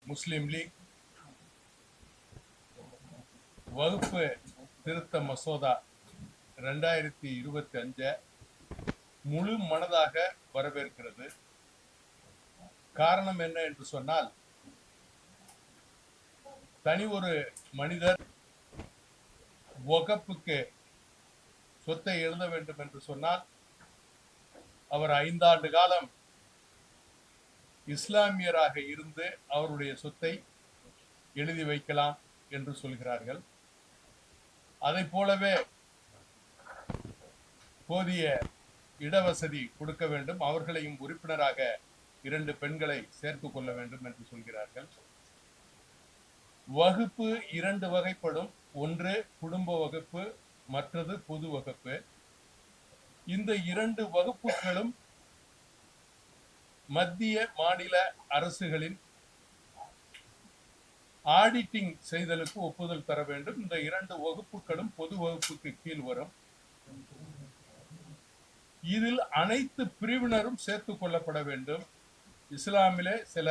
முஸ்லிம் league வகுப்பு திருத்த மசோதா 2025 முழு மனதாக வரவேற்கிறது. காரணம் என்ன என்று சொன்னால், தனி ஒரு மனிதர் வகுப்புக்கு சொத்தை எழுத வேண்டும் என்று சொன்னால் அவர் 5 ஆண்டு காலம் இஸ்லாமியராக இருந்து அவருடைய சொத்தை எழுதி வைக்கலாம் என்று சொல்கிறார்கள். அதை போலவே போதிய இடவசதி கொடுக்க வேண்டும், அவர்களையும் உறுப்பினராக 2 பெண்களை சேர்த்துக் கொள்ள வேண்டும் என்று சொல்கிறார்கள். வகுப்பு 2 வகைப்படும். ஒன்று குடும்ப வகுப்பு, மற்றது பொது வகுப்பு. இந்த 2 வகுப்புகளும் மத்திய மாநில அரசுகளின் ஆடிட்டிங் செய்தலுக்கு ஒப்புதல் தர வேண்டும். இந்த 2 வகுப்புகளும் பொது வகுப்புக்கு கீழ் வரும். இதில் அனைத்து பிரிவினரும் சேர்த்துக் கொள்ளப்பட வேண்டும். இஸ்லாமிலே சில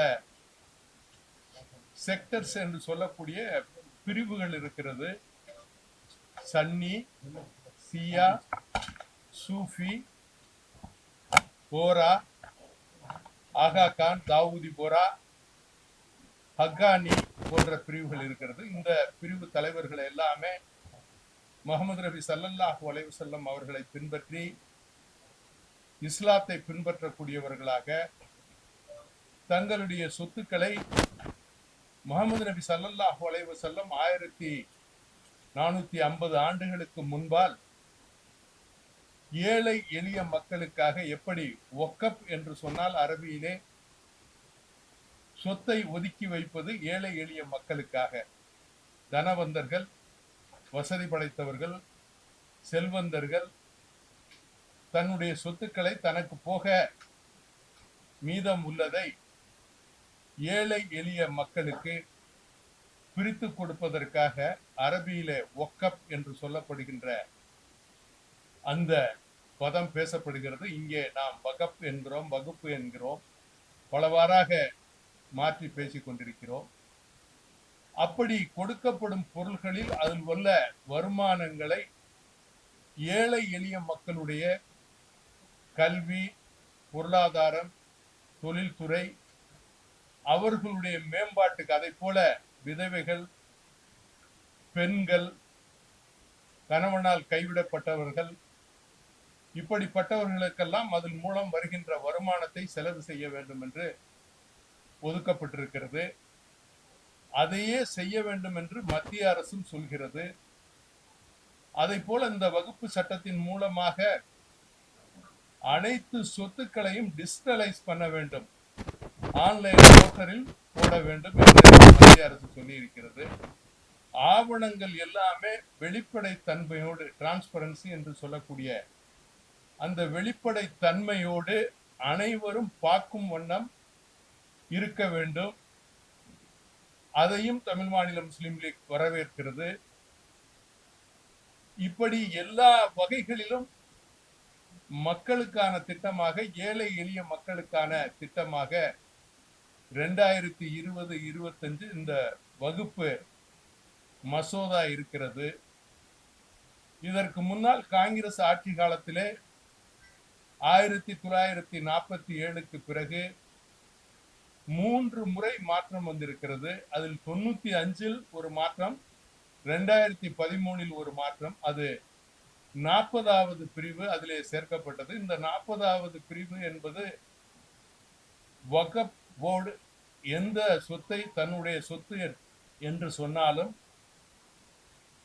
செக்டர்ஸ் என்று சொல்லக்கூடிய பிரிவுகள் இருக்கிறது. சன்னி, சியா, சூஃபி, போரா, ஆகா கான், தாவூதி போரா, ஹக்கானி போன்ற பிரிவுகள் இருக்கிறது. இந்த பிரிவு தலைவர்கள் எல்லாமே முஹம்மது நபி ஸல்லல்லாஹு அலைஹி வஸல்லம் அவர்களை பின்பற்றி இஸ்லாத்தை பின்பற்றக்கூடியவர்களாக தங்களுடைய சொத்துக்களை முஹம்மது நபி ஸல்லல்லாஹு அலைஹி வஸல்லம் 1450 ஆண்டுகளுக்கு முன்பால் ஏழை எளிய மக்களுக்காக எப்படி வக்ஃப் என்று சொன்னால் அரபியிலே சொத்தை ஒதுக்கி வைப்பது ஏழை எளிய மக்களுக்காக. தனவந்தர்கள், வசதி படைத்தவர்கள், செல்வந்தர்கள் தன்னுடைய சொத்துக்களை தனக்கு போக மீதம் உள்ளதை ஏழை எளிய மக்களுக்கு பிரித்து கொடுப்பதற்காக அரபியிலே வக்ஃப் என்று சொல்லப்படுகின்ற அந்த பதம் பேசப்படுகிறது. இங்கே நாம் வக்ஃப் என்கிறோம், வகுப்பு என்கிறோம், பலவாறாக மாற்றி பேசிக் கொண்டிருக்கிறோம். அப்படி கொடுக்கப்படும் பொருள்களில் அதில் உள்ள வருமானங்களை ஏழை எளிய மக்களுடைய கல்வி, பொருளாதாரம், தொழில்துறை, அவர்களுடைய மேம்பாட்டுக்கு, அதை போல விதவைகள், பெண்கள், கணவனால் கைவிடப்பட்டவர்கள், இப்படிப்பட்டவர்களுக்கெல்லாம் அதன் மூலம் வருகின்ற வருமானத்தை செலவு செய்ய வேண்டும் என்று ஒதுக்கப்பட்டிருக்கிறது. அதையே செய்ய வேண்டும் என்று மத்திய அரசும் சொல்கிறது. அதை போல இந்த வகுப்பு சட்டத்தின் மூலமாக அனைத்து சொத்துக்களையும் டிஜிட்டலைஸ் பண்ண வேண்டும், ஆன்லைன் போர்ட்டலில் போட வேண்டும் என்று மத்திய அரசு சொல்லி இருக்கிறது. ஆவணங்கள் எல்லாமே வெளிப்படை தன்மையோடு, டிரான்ஸ்பரன்சி என்று சொல்லக்கூடிய அந்த வெளிப்படை தன்மையோடு அனைவரும் பார்க்கும் வண்ணம் இருக்க வேண்டும். அதையும் தமிழ் மாநில முஸ்லிம் லீக் வரவேற்கிறது. இப்படி எல்லா வகைகளிலும் மக்களுக்கான திட்டமாக, ஏழை எளிய மக்களுக்கான திட்டமாக 2020-25 இந்த வகுப்பு மசோதா இருக்கிறது. இதற்கு முன்னால் காங்கிரஸ் ஆட்சி காலத்திலே 1947க்கு பிறகு 3 முறை மாற்றம் வந்திருக்கிறது. அதில் 95-ல் ஒரு மாற்றம், 2013-ல் ஒரு மாற்றம். அது 40வது பிரிவு அதிலே சேர்க்கப்பட்டது. இந்த 40வது பிரிவு என்பது வக்ஃப் போர்டு எந்த சொத்தை தன்னுடைய சொத்து என்று சொன்னாலும்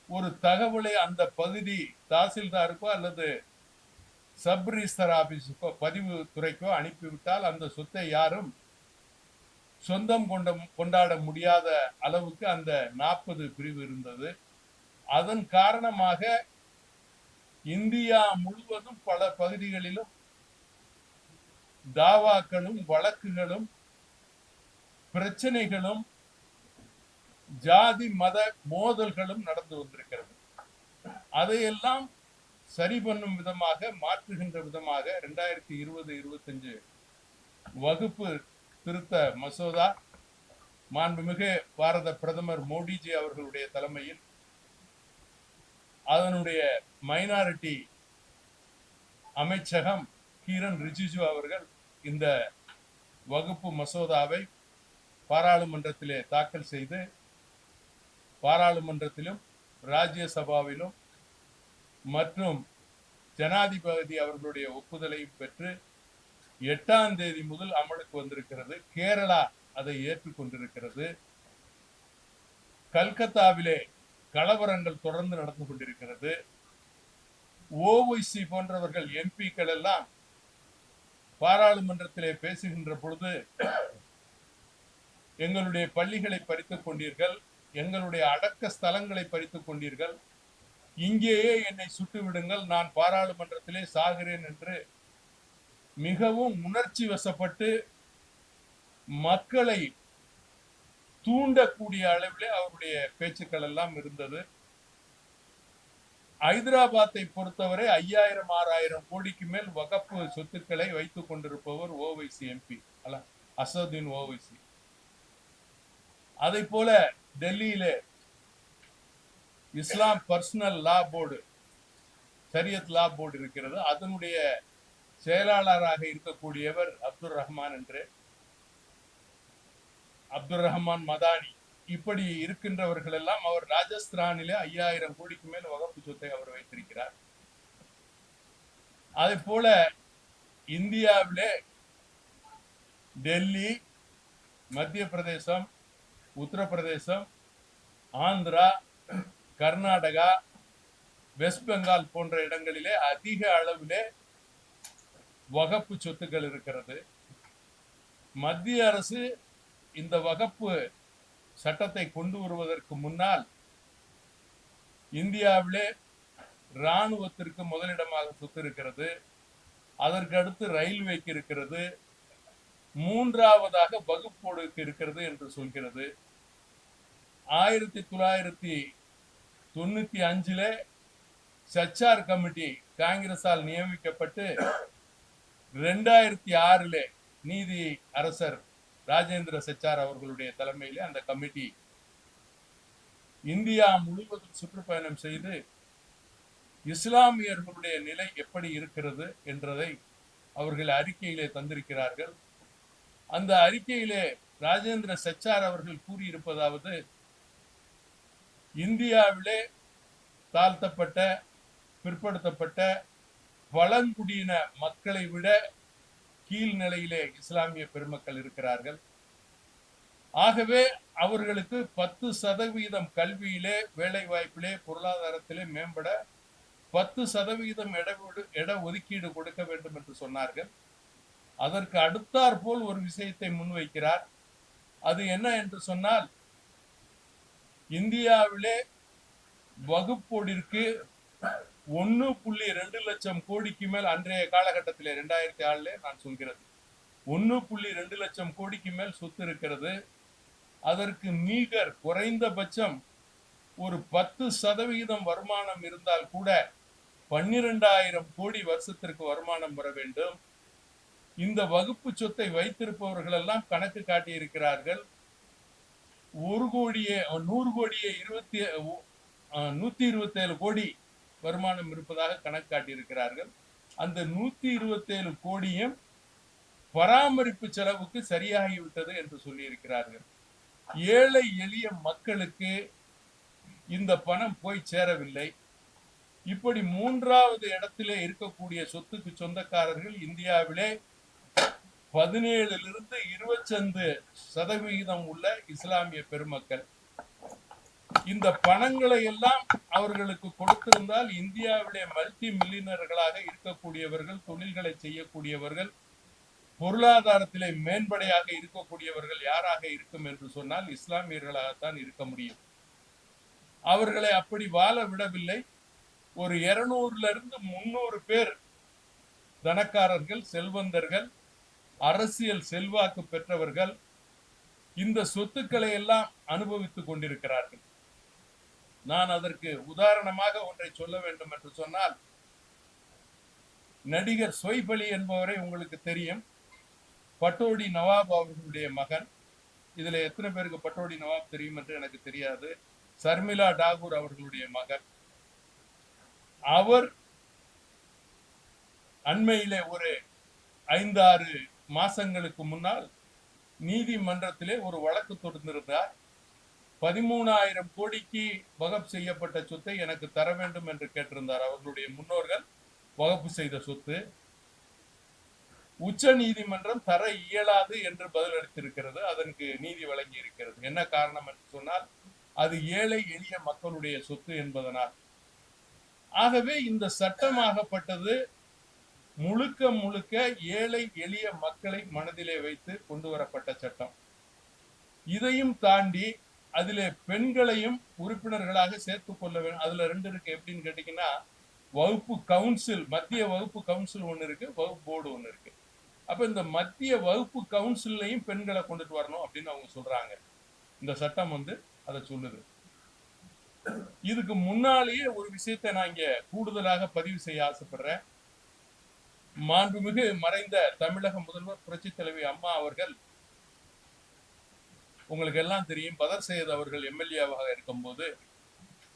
ஒரு தகவலை அந்த பகுதி தாசில்தாருக்கோ அல்லது சப் ரிஜிஸ்டர் ஆபீஸுக்கோ, பதிவு துறைக்கோ அனுப்பிவிட்டால் அந்த சொத்தை யாரும் சொந்தம் கொண்டாட முடியாத அளவுக்கு அந்த 40 பிரிவு இருந்தது. அதன் காரணமாக இந்தியா முழுவதும் பல பகுதிகளிலும் தாவாக்களும் வழக்குகளும் பிரச்சனைகளும் ஜாதி மத மோதல்களும் நடந்து வந்திருக்கிறது. அதையெல்லாம் சரி பண்ணும் விதமாக, மாற்றுகின்ற விதமாக 2020-25 வகுப்பு திருத்த மசோதா மாண்புமிகு பாரத பிரதமர் மோடிஜி அவர்களுடைய தலைமையில் அதனுடைய மைனாரிட்டி அமைச்சகம் கிரண் ரிஜிஜு அவர்கள் இந்த வகுப்பு மசோதாவை பாராளுமன்றத்திலே தாக்கல் செய்து பாராளுமன்றத்திலும் ராஜ்யசபாவிலும் மற்றும் ஜனாதிபதி அவர்களுடைய ஒப்புதலையும் பெற்று 8ஆம் தேதி முதல் அமலுக்கு வந்திருக்கிறது. கேரளா அதை ஏற்றுக்கொண்டிருக்கிறது. கல்கத்தாவிலே கலவரங்கள் தொடர்ந்து நடந்து கொண்டிருக்கிறது. ஓவைசி போன்றவர்கள் எம்பிக்கள் எல்லாம் பாராளுமன்றத்திலே பேசுகின்ற பொழுது எங்களுடைய பள்ளிகளை பறித்துக் கொண்டீர்கள், எங்களுடைய அடக்க ஸ்தலங்களை பறித்துக் கொண்டீர்கள், இங்கேயே என்னை சுட்டு விடுங்கள், நான் பாராளுமன்றத்திலே சாகிறேன் என்று மிகவும் உணர்ச்சி வசப்பட்டு மக்களை தூண்டக்கூடிய அளவிலே அவருடைய பேச்சுக்கள் எல்லாம் இருந்தது. ஹைதராபாத்தை பொறுத்தவரை 5000 6000 கோடிக்கு மேல் வகப்பு சொத்துக்களை வைத்துக் கொண்டிருப்பவர் ஓவைசி எம்பி அசதுதீன் ஓவைசி. அதை போல டெல்லியிலே இஸ்லாம் பர்சனல் லா போர்டு, ஷரியத் லா போர்டு இருக்கிறது. அதனுடைய செயலாளராக இருக்கக்கூடியவர் அப்துல் ரஹ்மான் மதானி. இப்படி இருக்கின்றவர்கள் எல்லாம் அவர் ராஜஸ்தானிலே 5000 கோடிக்கு மேல் வகுப்பு சொத்தை அவர் வைத்திருக்கிறார். அதே போல இந்தியாவிலே டெல்லி, மத்திய பிரதேசம், உத்தரப்பிரதேசம், ஆந்திரா, கர்நாடகா, வெஸ்ட் பெங்கால் போன்ற இடங்களிலே அதிக அளவிலே வகப்பு சொத்துக்கள் இருக்கிறது. மத்திய அரசு இந்த வகப்பு சட்டத்தை கொண்டு வருவதற்கு முன்னால் இந்தியாவிலே இராணுவத்திற்கு முதலிடமாக சொத்து இருக்கிறது, அதற்கு அடுத்து ரயில்வேக்கு இருக்கிறது, மூன்றாவதாக வகுப்போடுக்கு இருக்கிறது என்று சொல்கிறது. 1995 சச்சார் கமிட்டி காங்கிரசால் நியமிக்கப்பட்டு 2006 நீதி அரசர் ராஜேந்திர சச்சார் அவர்களுடைய தலைமையிலே அந்த கமிட்டி இந்தியா முழுவதும் சுற்றுப்பயணம் செய்து இஸ்லாமியர்களுடைய நிலை எப்படி இருக்கிறது என்றதை அவர்கள் அறிக்கையிலே தந்திருக்கிறார்கள். அந்த அறிக்கையிலே ராஜேந்திர சச்சார் அவர்கள் கூறியிருப்பதாவது, இந்தியாவிலே தாழ்த்தப்பட்ட பிற்படுத்தப்பட்ட பழங்குடியின மக்களை விட கீழ்நிலையிலே இஸ்லாமிய பெருமக்கள் இருக்கிறார்கள். ஆகவே அவர்களுக்கு 10% கல்வியிலே, வேலை வாய்ப்பிலே, பொருளாதாரத்திலே மேம்பட 10% இட ஒதுக்கீடு கொடுக்க வேண்டும் என்று சொன்னார்கள். அதற்கு அடுத்தாற் போல் ஒரு விஷயத்தை முன்வைக்கிறார். அது என்ன என்று சொன்னால், இந்தியாவிலே வகுப்போடிற்கு 1.2 லட்சம் கோடிக்கு மேல் அன்றைய காலகட்டத்திலே 2004 நான் சொல்கிறது 1.2 லட்சம் கோடிக்கு மேல் சொத்து இருக்கிறது. அதற்கு மீகர் குறைந்தபட்சம் ஒரு 10% வருமானம் இருந்தால் கூட 12,000 கோடி வருஷத்திற்கு வருமானம் வர வேண்டும். இந்த வகுப்பு சொத்தை வைத்திருப்பவர்கள் எல்லாம் கணக்கு காட்டி இருக்கிறார்கள். 100 கோடியே 127 கோடி வருமானம் இருப்பதாக கணக்கு காட்டியிருக்கிறார்கள். அந்த 127 கோடியும் பராமரிப்பு செலவுக்கு சரியாகிவிட்டது என்று சொல்லி இருக்கிறார்கள். ஏழை எளிய மக்களுக்கு இந்த பணம் போய் சேரவில்லை. இப்படி 3வது இடத்திலே இருக்கக்கூடிய சொத்துக்கு சொந்தக்காரர்கள் இந்தியாவிலே 17 to 25% உள்ள இஸ்லாமிய பெருமக்கள். இந்த பணங்களை எல்லாம் அவர்களுக்கு கொடுத்திருந்தால் இந்தியாவிலே மல்டி மில்லியனர்களாக இருக்கக்கூடியவர்கள், தொழில்களை செய்யக்கூடியவர்கள், பொருளாதாரத்திலே மேம்படையாக இருக்கக்கூடியவர்கள் யாராக இருக்கும் என்று சொன்னால் இஸ்லாமியர்களாகத்தான் இருக்க முடியும். அவர்களை அப்படி வாழ விடவில்லை. ஒரு 200 to 300 பேர் தனக்காரர்கள், செல்வந்தர்கள், அரசியல் செல்வாக்கு பெற்றவர்கள் இந்த சொத்துக்களை எல்லாம் அனுபவித்துக் கொண்டிருக்கிறார்கள். நான் அதற்கு உதாரணமாக ஒன்றை சொல்ல வேண்டும் என்று சொன்னால், நடிகர் சொய்ப் அலி என்பவரை உங்களுக்கு தெரியும். பட்டோடி நவாப் அவர்களுடைய மகன். இதுல எத்தனை பேருக்கு பட்டோடி நவாப் தெரியும் என்று எனக்கு தெரியாது. சர்மிளா டாகூர் அவர்களுடைய மகன். அவர் அண்மையிலே ஒரு 5-6 மாசங்களுக்கு முன்னால் நீதிமன்றத்திலே ஒரு வழக்கு தொடர்ந்திருந்தார். 13,000 கோடிக்கு வகப் செய்யப்பட்ட சொத்தை எனக்கு தர வேண்டும் என்று கேட்டிருந்தார். அவர்களுடைய முன்னோர்கள் வகுப்பு செய்த சொத்து. உச்ச நீதிமன்றம் தர இயலாது என்று பதிலளித்திருக்கிறது. அதற்கு நீதி வழங்கி இருக்கிறது. என்ன காரணம் என்று சொன்னால், அது ஏழை எளிய மக்களுடைய சொத்து என்பதனால். ஆகவே இந்த சட்டமாகப்பட்டது முழுக்க முழுக்க ஏழை எளிய மக்களை மனதிலே வைத்து கொண்டு வரப்பட்ட சட்டம். இதையும் தாண்டி அதிலே பெண்களையும் உறுப்பினர்களாக சேர்த்துக் கொள்ள வேண்டும். அதுல 2 இருக்கு. எப்படின்னு கேட்டீங்கன்னா, வகுப்பு கவுன்சில், மத்திய வகுப்பு கவுன்சில் ஒண்ணு இருக்கு, வகுப்பு போர்டு ஒண்ணு இருக்கு. அப்ப இந்த மத்திய வகுப்பு கவுன்சிலையும் பெண்களை கொண்டுட்டு வரணும் அப்படின்னு அவங்க சொல்றாங்க. இந்த சட்டம் அதை சொல்லுது. இதுக்கு முன்னாலேயே ஒரு விஷயத்தை நான் இங்க கூடுதலாக பதிவு செய்ய ஆசைப்படுறேன். மாண்புமிகு மறைந்த தமிழக முதல்வர் புரட்சி தலைவி அம்மா அவர்கள், உங்களுக்கு எல்லாம் தெரியும், பதர் சையத் அவர்கள் எம்எல்ஏவாக இருக்கும்போது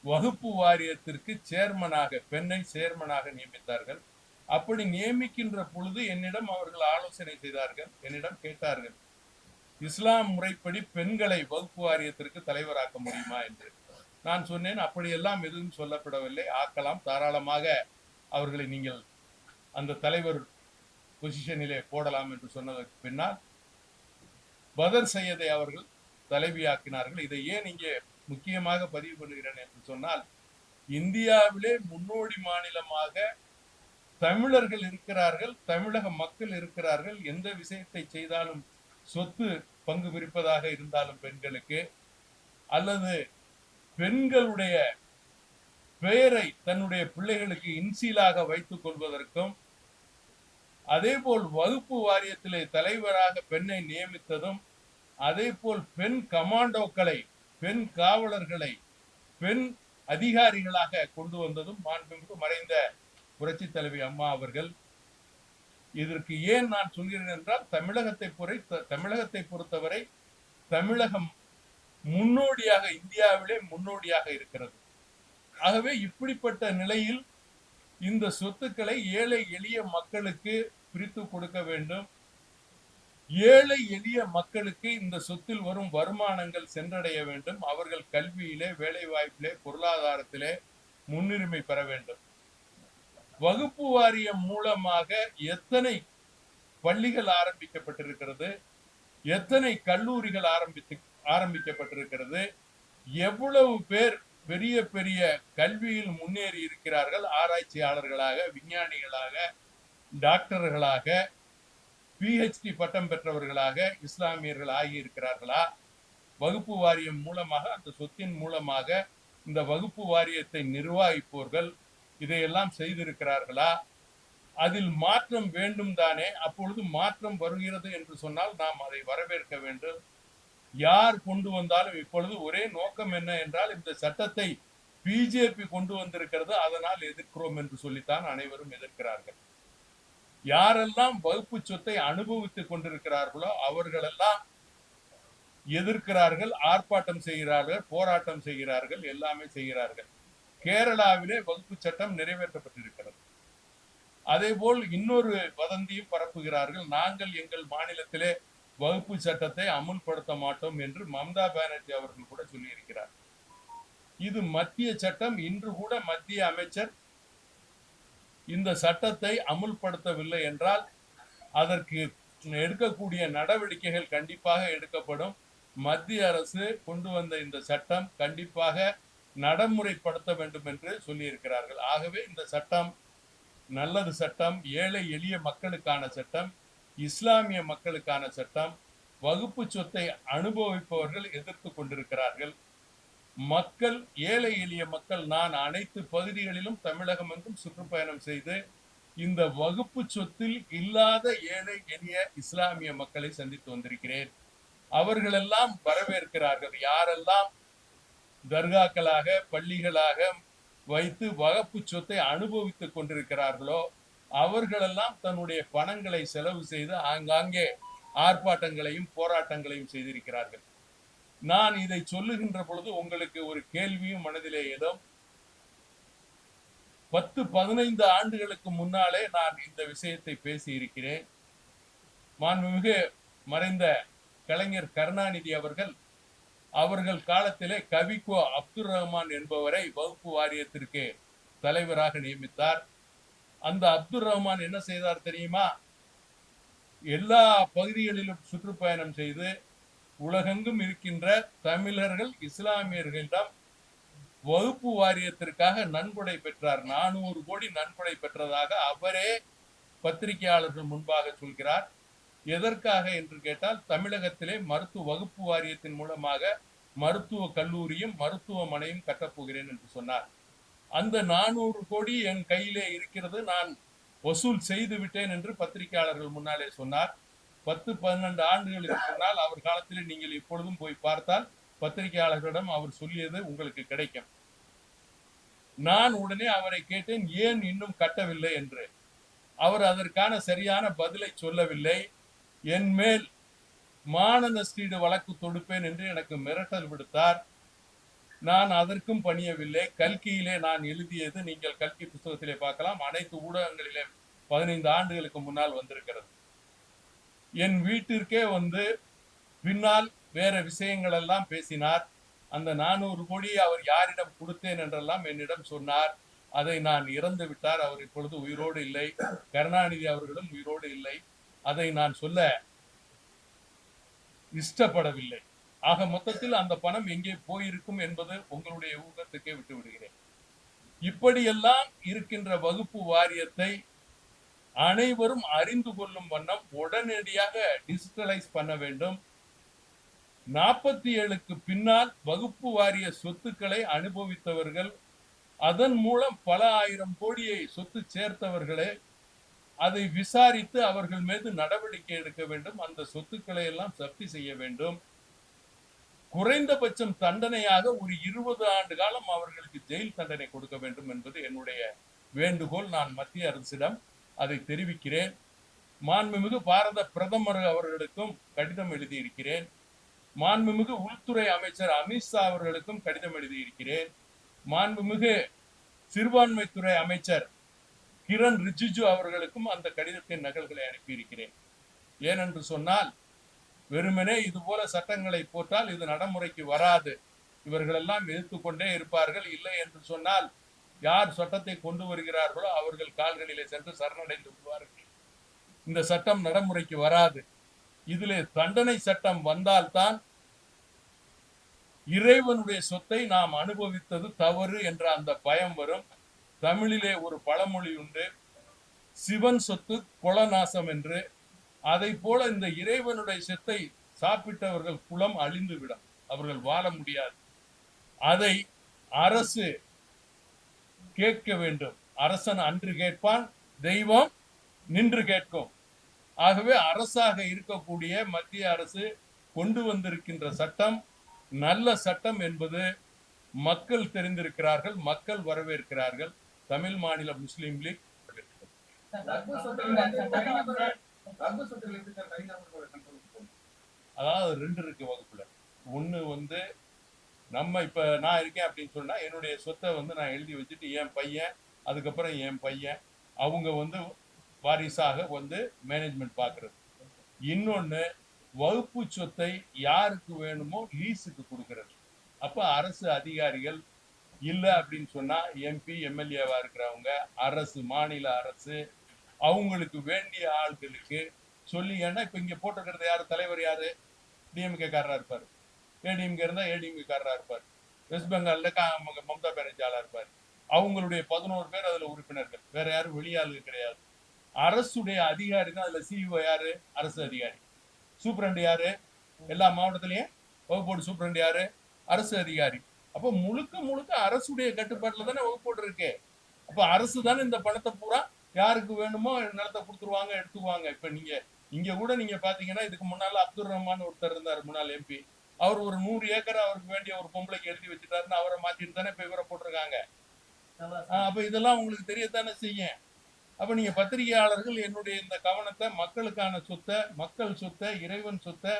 வகுப்பு வாரியத்திற்கு சேர்மனாக பெண்ணை சேர்மனாக நியமித்தார்கள். அப்படி நியமிக்கின்ற பொழுது என்னிடம் அவர்கள் ஆலோசனை செய்தார்கள், என்னிடம் கேட்டார்கள், இஸ்லாம் முறைப்படி பெண்களை வகுப்பு வாரியத்திற்கு தலைவராக்க முடியுமா என்று. நான் சொன்னேன், அப்படியெல்லாம் எதுவும் சொல்லப்படவில்லை, ஆக்கலாம், தாராளமாக அவர்களை நீங்கள் அந்த தலைவர் பொசிஷனிலே போடலாம் என்று சொன்னதற்கு பின்னால் பதர் சையதை அவர்கள் தலைவியாக்கினார்கள். இதை ஏன் இங்கே முக்கியமாக பதிவு பண்ணுகிறேன் என்று சொன்னால், இந்தியாவிலே முன்னோடி மாநிலமாக தமிழர்கள் இருக்கிறார்கள், தமிழக மக்கள் இருக்கிறார்கள். எந்த விஷயத்தை செய்தாலும் சொத்து பங்கு பிரிப்பதாக இருந்தாலும் பெண்களுக்கு, அல்லது பெண்களுடைய பெயரை தன்னுடைய பிள்ளைகளுக்கு இன்சீலாக வைத்துக் கொள்வதற்கும், அதே போல் வகுப்பு வாரியத்திலே தலைவராக பெண்ணை நியமித்ததும், அதே போல் பெண் கமாண்டோக்களை, பெண் காவலர்களை பெண் அதிகாரிகளாக கொண்டு வந்ததும் மாண்புமிகு மறைந்த புரட்சி தலைவி அம்மா அவர்கள். இதற்கு ஏன் நான் சொல்கிறேன் என்றால், தமிழகத்தை பொறுத்தவரை தமிழகம் முன்னோடியாக, இந்தியாவிலே முன்னோடியாக இருக்கிறது. ஆகவே இப்படிப்பட்ட நிலையில் இந்த சொத்துக்களை ஏழை எளிய மக்களுக்கு பிரித்து கொடுக்க வேண்டும். ஏழை எளிய மக்களுக்கு இந்த சொத்தில் வரும் வருமானங்கள் சென்றடைய வேண்டும். அவர்கள் கல்வியிலே, வேலை வாய்ப்பிலே, பொருளாதாரத்திலே முன்னுரிமை பெற வேண்டும். வகுப்பு வாரியம் மூலமாக எத்தனை பள்ளிகள் ஆரம்பிக்கப்பட்டிருக்கிறது, எத்தனை கல்லூரிகள் ஆரம்பிக்கப்பட்டிருக்கிறது, எவ்வளவு பேர் பெரிய பெரிய கல்வியில் முன்னேறி இருக்கிறார்கள், ஆராய்ச்சியாளர்களாக, விஞ்ஞானிகளாக, டாக்டர்களாக, PhD பட்டம் பெற்றவர்களாக இஸ்லாமியர்கள் ஆகியிருக்கிறார்களா? வகுப்பு வாரியம் மூலமாக, அந்த சொத்தின் மூலமாக இந்த வகுப்பு வாரியத்தை நிர்வகிப்பவர்கள் இதையெல்லாம் செய்திருக்கிறார்களா? அதில் மாற்றம் வேண்டும் தானே. அப்பொழுது மாற்றம் வருகிறது என்று சொன்னால் நாம் அதை வரவேற்க வேண்டும். யார் கொண்டு வந்தாலும் இப்பொழுது ஒரே நோக்கம் என்ன என்றால், இந்த சட்டத்தை பிஜேபி கொண்டு வந்திருக்கிறது, அதனால் எதிர்க்கிறோம் என்று சொல்லித்தான் அனைவரும் எதிர்க்கிறார்கள். யாரெல்லாம் வகுப்பு சொத்தை அனுபவித்துக் கொண்டிருக்கிறார்களோ அவர்களெல்லாம் எதிர்க்கிறார்கள், ஆர்ப்பாட்டம் செய்கிறார்கள், போராட்டம் செய்கிறார்கள், எல்லாமே செய்கிறார்கள். கேரளாவிலே வகுப்பு சட்டம் நிறைவேற்றப்பட்டிருக்கிறது. அதே போல் இன்னொரு வதந்தியும் பரப்புகிறார்கள், நாங்கள் எங்கள் மாநிலத்திலே வகுப்பு சட்டத்தை அமுல்படுத்த மாட்டோம் என்று மம்தா பானர்ஜி அவர்கள் கூட சொல்லியிருக்கிறார். இது மத்திய சட்டம். இன்று கூட மத்திய அமைச்சர் இந்த சட்டத்தை அமுல்படுத்தவில்லை என்றால் அதற்கு எடுக்கக்கூடிய நடவடிக்கைகள் கண்டிப்பாக எடுக்கப்படும். மத்திய அரசு கொண்டு வந்த இந்த சட்டம் கண்டிப்பாக நடைமுறைப்படுத்த வேண்டும் என்று சொல்லியிருக்கிறார்கள். ஆகவே இந்த சட்டம் நல்லது சட்டம், ஏழை எளிய மக்களுக்கான சட்டம், இஸ்லாமிய மக்களுக்கான சட்டம். வகுப்பு சொத்தை அனுபவிப்பவர்கள் எதிர்த்து கொண்டிருக்கிறார்கள். மக்கள், ஏழை எளிய மக்கள், நான் அனைத்து பகுதிகளிலும் தமிழகம் எங்கும் சுற்றுப்பயணம் செய்து இந்த வகுப்பு சொத்தில் இல்லாத ஏழை எளிய இஸ்லாமிய மக்களை சந்தித்து வந்திருக்கிறேன். அவர்களெல்லாம் வரவேற்கிறார்கள். யாரெல்லாம் தர்காக்களாக, பள்ளிகளாக வைத்து வகுப்பு சொத்தை அனுபவித்துக் கொண்டிருக்கிறார்களோ அவர்களெல்லாம் தன்னுடைய பணங்களை செலவு செய்து ஆங்காங்கே ஆர்ப்பாட்டங்களையும் போராட்டங்களையும் செய்திருக்கிறார்கள். நான் இதை சொல்லுகின்ற பொழுது உங்களுக்கு ஒரு கேள்வியும் மனதிலே ஏதும் 10-15 ஆண்டுகளுக்கு முன்னாலே நான் இந்த விஷயத்தை பேசி இருக்கிறேன். மாண்புமிகு மறைந்த கலைஞர் கருணாநிதி அவர்கள் காலத்திலே கவிக்கோ அப்துல் ரஹ்மான் என்பவரை வகுப்பு வாரியத்திற்கு தலைவராக நியமித்தார். அந்த அப்துல் ரஹ்மான் என்ன செய்தார் தெரியுமா? எல்லா பகுதிகளிலும் சுற்றுப்பயணம் செய்து உலகெங்கும் இருக்கின்ற தமிழர்கள், இஸ்லாமியர்களிடம் வகுப்பு வாரியத்திற்காக நன்கொடை பெற்றார். 400 கோடி நன்கொடை பெற்றதாக அவரே பத்திரிகையாளர்கள் முன்பாக சொல்கிறார். எதற்காக என்று கேட்டால், தமிழகத்திலே மருத்துவ வகுப்பு வாரியத்தின் மூலமாக மருத்துவ கல்லூரியும் மருத்துவமனையும் கட்டப்போகிறேன் என்று சொன்னார். அந்த 400 கோடி என் கையிலே இருக்கிறது, நான் வசூல் செய்து விட்டேன் என்று பத்திரிகையாளர்கள் முன்னாலே சொன்னார். 10-12 ஆண்டுகளுக்கு முன்னால் அவர் காலத்திலே நீங்கள் இப்பொழுதும் போய் பார்த்தால் பத்திரிகையாளர்களிடம் அவர் சொல்லியது உங்களுக்கு கிடைக்கும். நான் உடனே அவரை கேட்டேன், ஏன் இன்னும் கட்டவில்லை என்று. அவர் அதற்கான சரியான பதிலை சொல்லவில்லை. என் மேல் மான நஷ்டீடு வழக்கு தொடுப்பேன் என்று எனக்கு மிரட்டல் விடுத்தார். நான் அதற்கும் பணியவில்லை. கல்கியிலே நான் எழுதியது நீங்கள் கல்கி புத்தகத்திலே பார்க்கலாம். அனைத்து ஊடகங்களிலே 15 ஆண்டுகளுக்கு முன்னால் வந்திருக்கிறது. என் வீட்டிற்கே வந்து பின்னால் வேற விஷயங்கள் எல்லாம் பேசினார். அந்த 400 கோடியை அவர் யாரிடம் கொடுத்தேன் என்றெல்லாம் என்னிடம் சொன்னார். அதை நான் இறந்து விட்டார். அவர் இப்பொழுது உயிரோடு இல்லை. கருணாநிதி அவர்களும் உயிரோடு இல்லை. அதை நான் சொல்ல இஷ்டப்படவில்லை. ஆக மொத்தத்தில் அந்த பணம் எங்கே போயிருக்கும் என்பது உங்களுடைய ஊகத்துக்கே விட்டு விடுகிறேன். இப்படியெல்லாம் இருக்கின்ற வகுப்பு வாரியத்தை அனைவரும் அறிந்து கொள்ளும் வண்ணம் உடனடியாக டிஜிட்டலைஸ் பண்ண வேண்டும். 47க்கு பின்னால் வகுப்பு வாரிய சொத்துக்களை அனுபவித்தவர்கள், அதன் மூலம் பல ஆயிரம் கோடியை சொத்து சேர்த்தவர்களே, அதை விசாரித்து அவர்கள் மீது நடவடிக்கை எடுக்க வேண்டும். அந்த சொத்துக்களை எல்லாம் ஜப்தி செய்ய வேண்டும். குறைந்தபட்சம் தண்டனையாக ஒரு 20 ஆண்டு காலம் அவர்களுக்கு ஜெயில் தண்டனை கொடுக்க வேண்டும் என்பது என்னுடைய வேண்டுகோள். நான் மத்திய அரசிடம் அதை தெரிவிக்கிறேன். மாண்புமிகு பாரத பிரதமர் அவர்களுக்கும் கடிதம் எழுதியிருக்கிறேன். மாண்புமிகு உள்துறை அமைச்சர் அமித்ஷா அவர்களுக்கும் கடிதம் எழுதியிருக்கிறேன். மாண்புமிகு சிறுபான்மைத்துறை அமைச்சர் கிரண் ரிஜிஜு அவர்களுக்கும் அந்த கடிதத்தின் நகல்களை அனுப்பியிருக்கிறேன். ஏனென்று சொன்னால், வெறுமனே இது போல சட்டங்களை போட்டால் இது நடைமுறைக்கு வராது. இவர்கள் எல்லாம் எதிர்த்து கொண்டே இருப்பார்கள். இல்லை என்று சொன்னால் யார் சட்டத்தை கொண்டு வருகிறார்களோ அவர்கள் கால்களிலே சென்று சரணடைந்து விடுவார்கள். இந்த சட்டம் நடைமுறைக்கு வராது. இதிலே தண்டனை சட்டம் வந்தால்தான் இறைவனுடைய சொத்தை நாம் அனுபவித்தது தவறு என்ற அந்த பயம் வரும். தமிழிலே ஒரு பழமொழி உண்டு, சிவன் சொத்து கொலநாசம் என்று. அதை போல இந்த இறைவனுடைய சொத்தை சாப்பிட்டவர்கள் குலம் அழிந்துவிடும், அவர்கள் வாழ முடியாது. அதை அரசு கேட்க வேண்டும். அரசன் அன்று கேட்பான், தெய்வம் நின்று கேட்கும். ஆகவே அரசாக இருக்கக்கூடிய மத்திய அரசு கொண்டு வந்திருக்கின்ற சட்டம் நல்ல சட்டம் என்பது மக்கள் தெரிந்திருக்கிறார்கள், மக்கள் வரவேற்கிறார்கள். தமிழ் மாநில முஸ்லீம் லீக் அதாவது 2 இருக்கு வகுப்புல. ஒண்ணு வந்து நம்ம இப்ப நான் இருக்கேன் அப்படின்னு சொன்னா என்னுடைய சொத்தை வந்து நான் எழுதி வச்சுட்டு என் பையன், அதுக்கப்புறம் என் பையன், அவங்க வந்து வாரிசாக வந்து மேனேஜ்மெண்ட் பாக்குறது. இன்னொன்னு வகுப்பு சொத்தை யாருக்கு வேணுமோ லீஸுக்கு கொடுக்கறது. அப்ப அரசு அதிகாரிகள் இல்ல அப்படின்னு சொன்னா எம்பி எம்எல்ஏவா இருக்கிறவங்க, அரசு மாநில அரசு அவங்களுக்கு வேண்டிய ஆள்களுக்கு சொல்லி, ஏன்னா இப்ப இங்க போட்டிருக்கிறது யாரு, தலைவர் யாரு, டிஎம்கே காரரா இருப்பாரு. ஏடிஎம்கே இருந்தா ஏடிஎம்கே காரரா இருப்பாரு. வெஸ்ட் பெங்கால்ல மம்தா பானர்ஜி ஆளா இருப்பாரு. அவங்களுடைய 11 பேர் அதுல உறுப்பினர்கள், வேற யாரும் வெளியாளு கிடையாது. அரசுடைய அதிகாரி தான் அதுல. சிஇஓ யாரு, அரசு அதிகாரி. சூப்பரண்ட் யாரு, எல்லா மாவட்டத்திலயும் வகுப்போடு சூப்பரண்ட் யாரு, அரசு அதிகாரி. அப்ப முழுக்க முழுக்க அரசுடைய கட்டுப்பாட்டுல தானே வகுப்போடு இருக்கு. அப்ப அரசு தானே இந்த பணத்தை பூரா யாருக்கு வேணுமோ நிலத்தை கொடுத்துருவாங்க, எடுத்துக்குவாங்க. இப்ப நீங்க இங்க கூட நீங்க பாத்தீங்கன்னா, இதுக்கு முன்னால அப்துல் ரஹ்மான் ஒருத்தர் இருந்தார், முன்னாள் எம்பி. அவர் ஒரு 100 ஏக்கர் அவருக்கு வேண்டிய ஒரு பொம்பளைக்கு எழுதி வச்சுட்டாருன்னு அவரை மாத்திட்டு தானே இப்ப இவரை போட்டிருக்காங்க. அப்ப இதெல்லாம் உங்களுக்கு தெரியத்தானே செய்யும். அப்ப நீங்க பத்திரிகையாளர்கள் என்னுடைய இந்த கவனத்தை மக்களுக்கான சொத்தை, மக்கள் சொத்தை, இறைவன் சொத்தை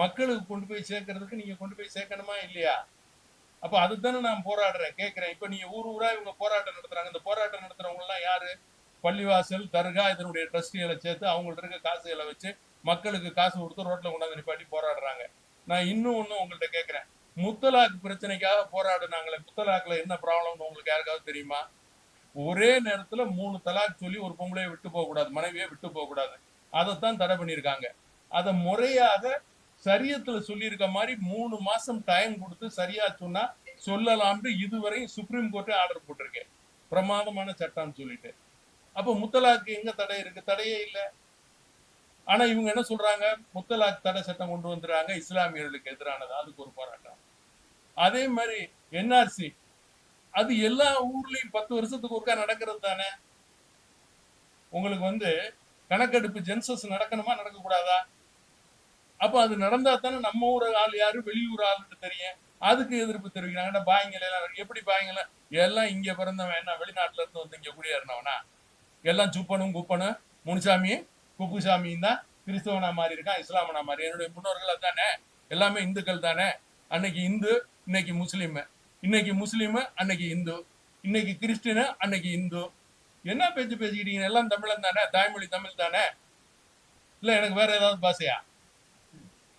மக்களுக்கு கொண்டு போய் சேர்க்கறதுக்கு நீங்க கொண்டு போய் சேர்க்கணுமா இல்லையா? அப்ப அதுதானே நான் போராடுறேன், கேட்கிறேன். இப்ப நீங்க ஊர் ஊரா இவங்க போராட்டம் நடத்துறாங்க. இந்த போராட்டம் நடத்துறவங்க எல்லாம் யாரு? பள்ளிவாசல், தர்கா இதனுடைய ட்ரஸ்டிகளை சேர்த்து அவங்கள்ட்ட இருக்க காசுகளை வச்சு மக்களுக்கு காசு கொடுத்து ரோட்ல கொண்டாந்து நிப்பாட்டி போராடுறாங்க. நான் இன்னும் ஒண்ணு உங்கள்ட்ட கேட்கிறேன். முத்தலாக் பிரச்சனைக்காக போராடுனாங்களே, முத்தலாக்ல என்ன ப்ராப்ளம்னு உங்களுக்கு யாருக்காவது தெரியுமா? ஒரே நேரத்துல 3 தலாக் சொல்லி ஒரு பொம்பளையை விட்டு போக கூடாது, மனைவியை விட்டு போக கூடாது. அதைத்தான் தடை பண்ணியிருக்காங்க. அதை முறையாக சரியத்துல சொல்லியிருக்க மாதிரி 3 மாசம் டைம் கொடுத்து சரியா சொன்னா சொல்லலாம்னு இதுவரையும் சுப்ரீம் கோர்ட்டே ஆர்டர் போட்டிருக்கேன். பிரமாதமான சட்டம்னு சொல்லிட்டு. அப்ப முத்தலாக்கு எங்க தடை இருக்கு? தடையே இல்லை. ஆனா இவங்க என்ன சொல்றாங்க? முத்தலாக் தடை சட்டம் கொண்டு வந்துடுறாங்க, இஸ்லாமியர்களுக்கு எதிரானது. அதுக்கு ஒரு போராட்டம். அதே மாதிரி என்ஆர்சி, அது எல்லா ஊர்லயும் 10 வருஷத்துக்கு ஒருக்கா நடக்கிறது தானே. உங்களுக்கு கணக்கெடுப்பு ஜென்சஸ் நடக்கணுமா நடக்கக்கூடாதா? அப்ப அது நடந்தா தானே நம்ம ஊர் ஆள் யாரு வெளியூர் ஆளுன்னு தெரியும். அதுக்கு எதிர்ப்பு தெரிவிக்கிறாங்க. பாய்ங்கள எல்லாம் எப்படி பாய்ங்கள எல்லாம் இங்க பிறந்தவன் என்ன வெளிநாட்டுல இருந்து வந்து இங்க குடியேறினவனா? எல்லாம் சுப்பனும் குப்பனும் முனுசாமி குப்புசாமியும் தான் கிறிஸ்தவனா மாறி இருக்கான், இஸ்லாமனா மாறி. என்னுடைய முன்னோர்கள் தானே, எல்லாமே இந்துக்கள் தானே. அன்னைக்கு இந்து, இன்னைக்கு முஸ்லீம். இன்னைக்கு முஸ்லீம், அன்னைக்கு இந்து. இன்னைக்கு கிறிஸ்டின், அன்னைக்கு இந்து. என்ன பேச்சு பேசிக்கிட்டீங்க? எல்லாம் தமிழன் தானே, தாய்மொழி தமிழ் தானே. இல்ல எனக்கு வேற ஏதாவது பாசையா?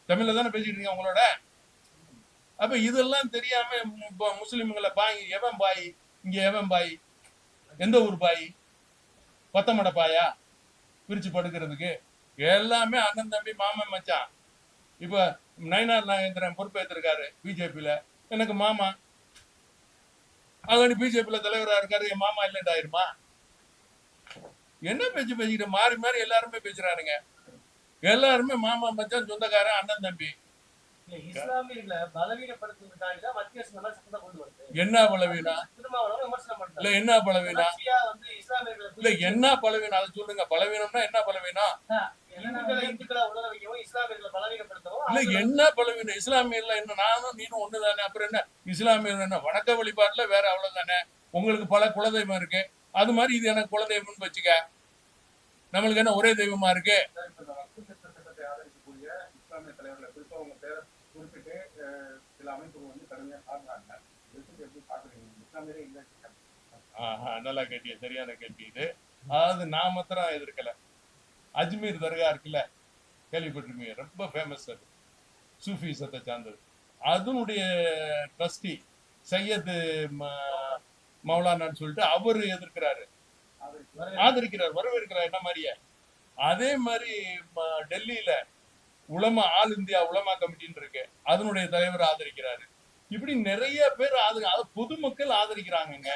தமிழ்ல தானே பேசிக்கிட்டு இருக்கீங்க உங்களோட. அப்ப இதெல்லாம் தெரியாம முஸ்லிம்களை பாய், எவன் பாய் இங்க, எவன் பாய், எந்த ஊர் பாய், கொத்தமட பாயா பிரிச்சு படுக்கிறதுக்கு? எல்லாமே அண்ணன் தம்பி மாமன் மச்சான். இப்ப நயினார் நாகேந்திரன் பொறுப்பேற்றிருக்காரு பிஜேபியில, எனக்கு மாமா. அவன் பிஜேபியில தலைவரா இருக்காரு, என் மாமா இல்லைன்றாயிருமா? என்ன பேச்சு பேசிக்கிட்டு மாறி மாறி எல்லாருமே பேசுறானுங்க. எல்லாருமே மாமா மச்சான், சொந்தக்காரன், அண்ணன் தம்பி. என்ன பலவீனம்? இல்ல என்ன பலவீனம்? இல்ல என்ன பலவீனம் அதை சொல்லுங்க. பலவீனம்னா என்ன பலவீனம்? இல்ல என்ன பலவீனம்? இஸ்லாமியர்ல என்ன நானும் நீனும் ஒண்ணுதானே. அப்புறம் என்ன இஸ்லாமியர் என்ன வணக்க வழிபாட்டுல வேற அவ்வளவுதானே. உங்களுக்கு பல குலதெய்வம் இருக்கு, அது மாதிரி இது எனக்கு குலதெய்வம்னு வச்சுக்க. நம்மளுக்கு என்ன ஒரே தெய்வமா இருக்கு? நல்லா கேட்டிய, சரியான கேள்வி இது. அதாவது நான் மாத்திரம் எதிர்க்கல. அஜ்மீர் தர்கா இருக்குல்ல, கேள்விப்பட்டிருக்கீங்க, ரொம்ப ஃபேமஸ். அது சூஃபிசத்தை சார்ந்தது. அதனுடைய ட்ரஸ்டி சையது மௌலானான்னு சொல்லிட்டு அவரு எதிர்க்கிறாரு, ஆதரிக்கிறார், வரவேற்கிறார். என்ன மாதிரியே அதே மாதிரி டெல்லியில உலமா, ஆல் இந்தியா உலமா கமிட்டின்னு இருக்கு, அதனுடைய தலைவர் ஆதரிக்கிறாரு. இப்படி நிறைய பேர் பொதுமக்கள் ஆதரிக்கிறாங்க.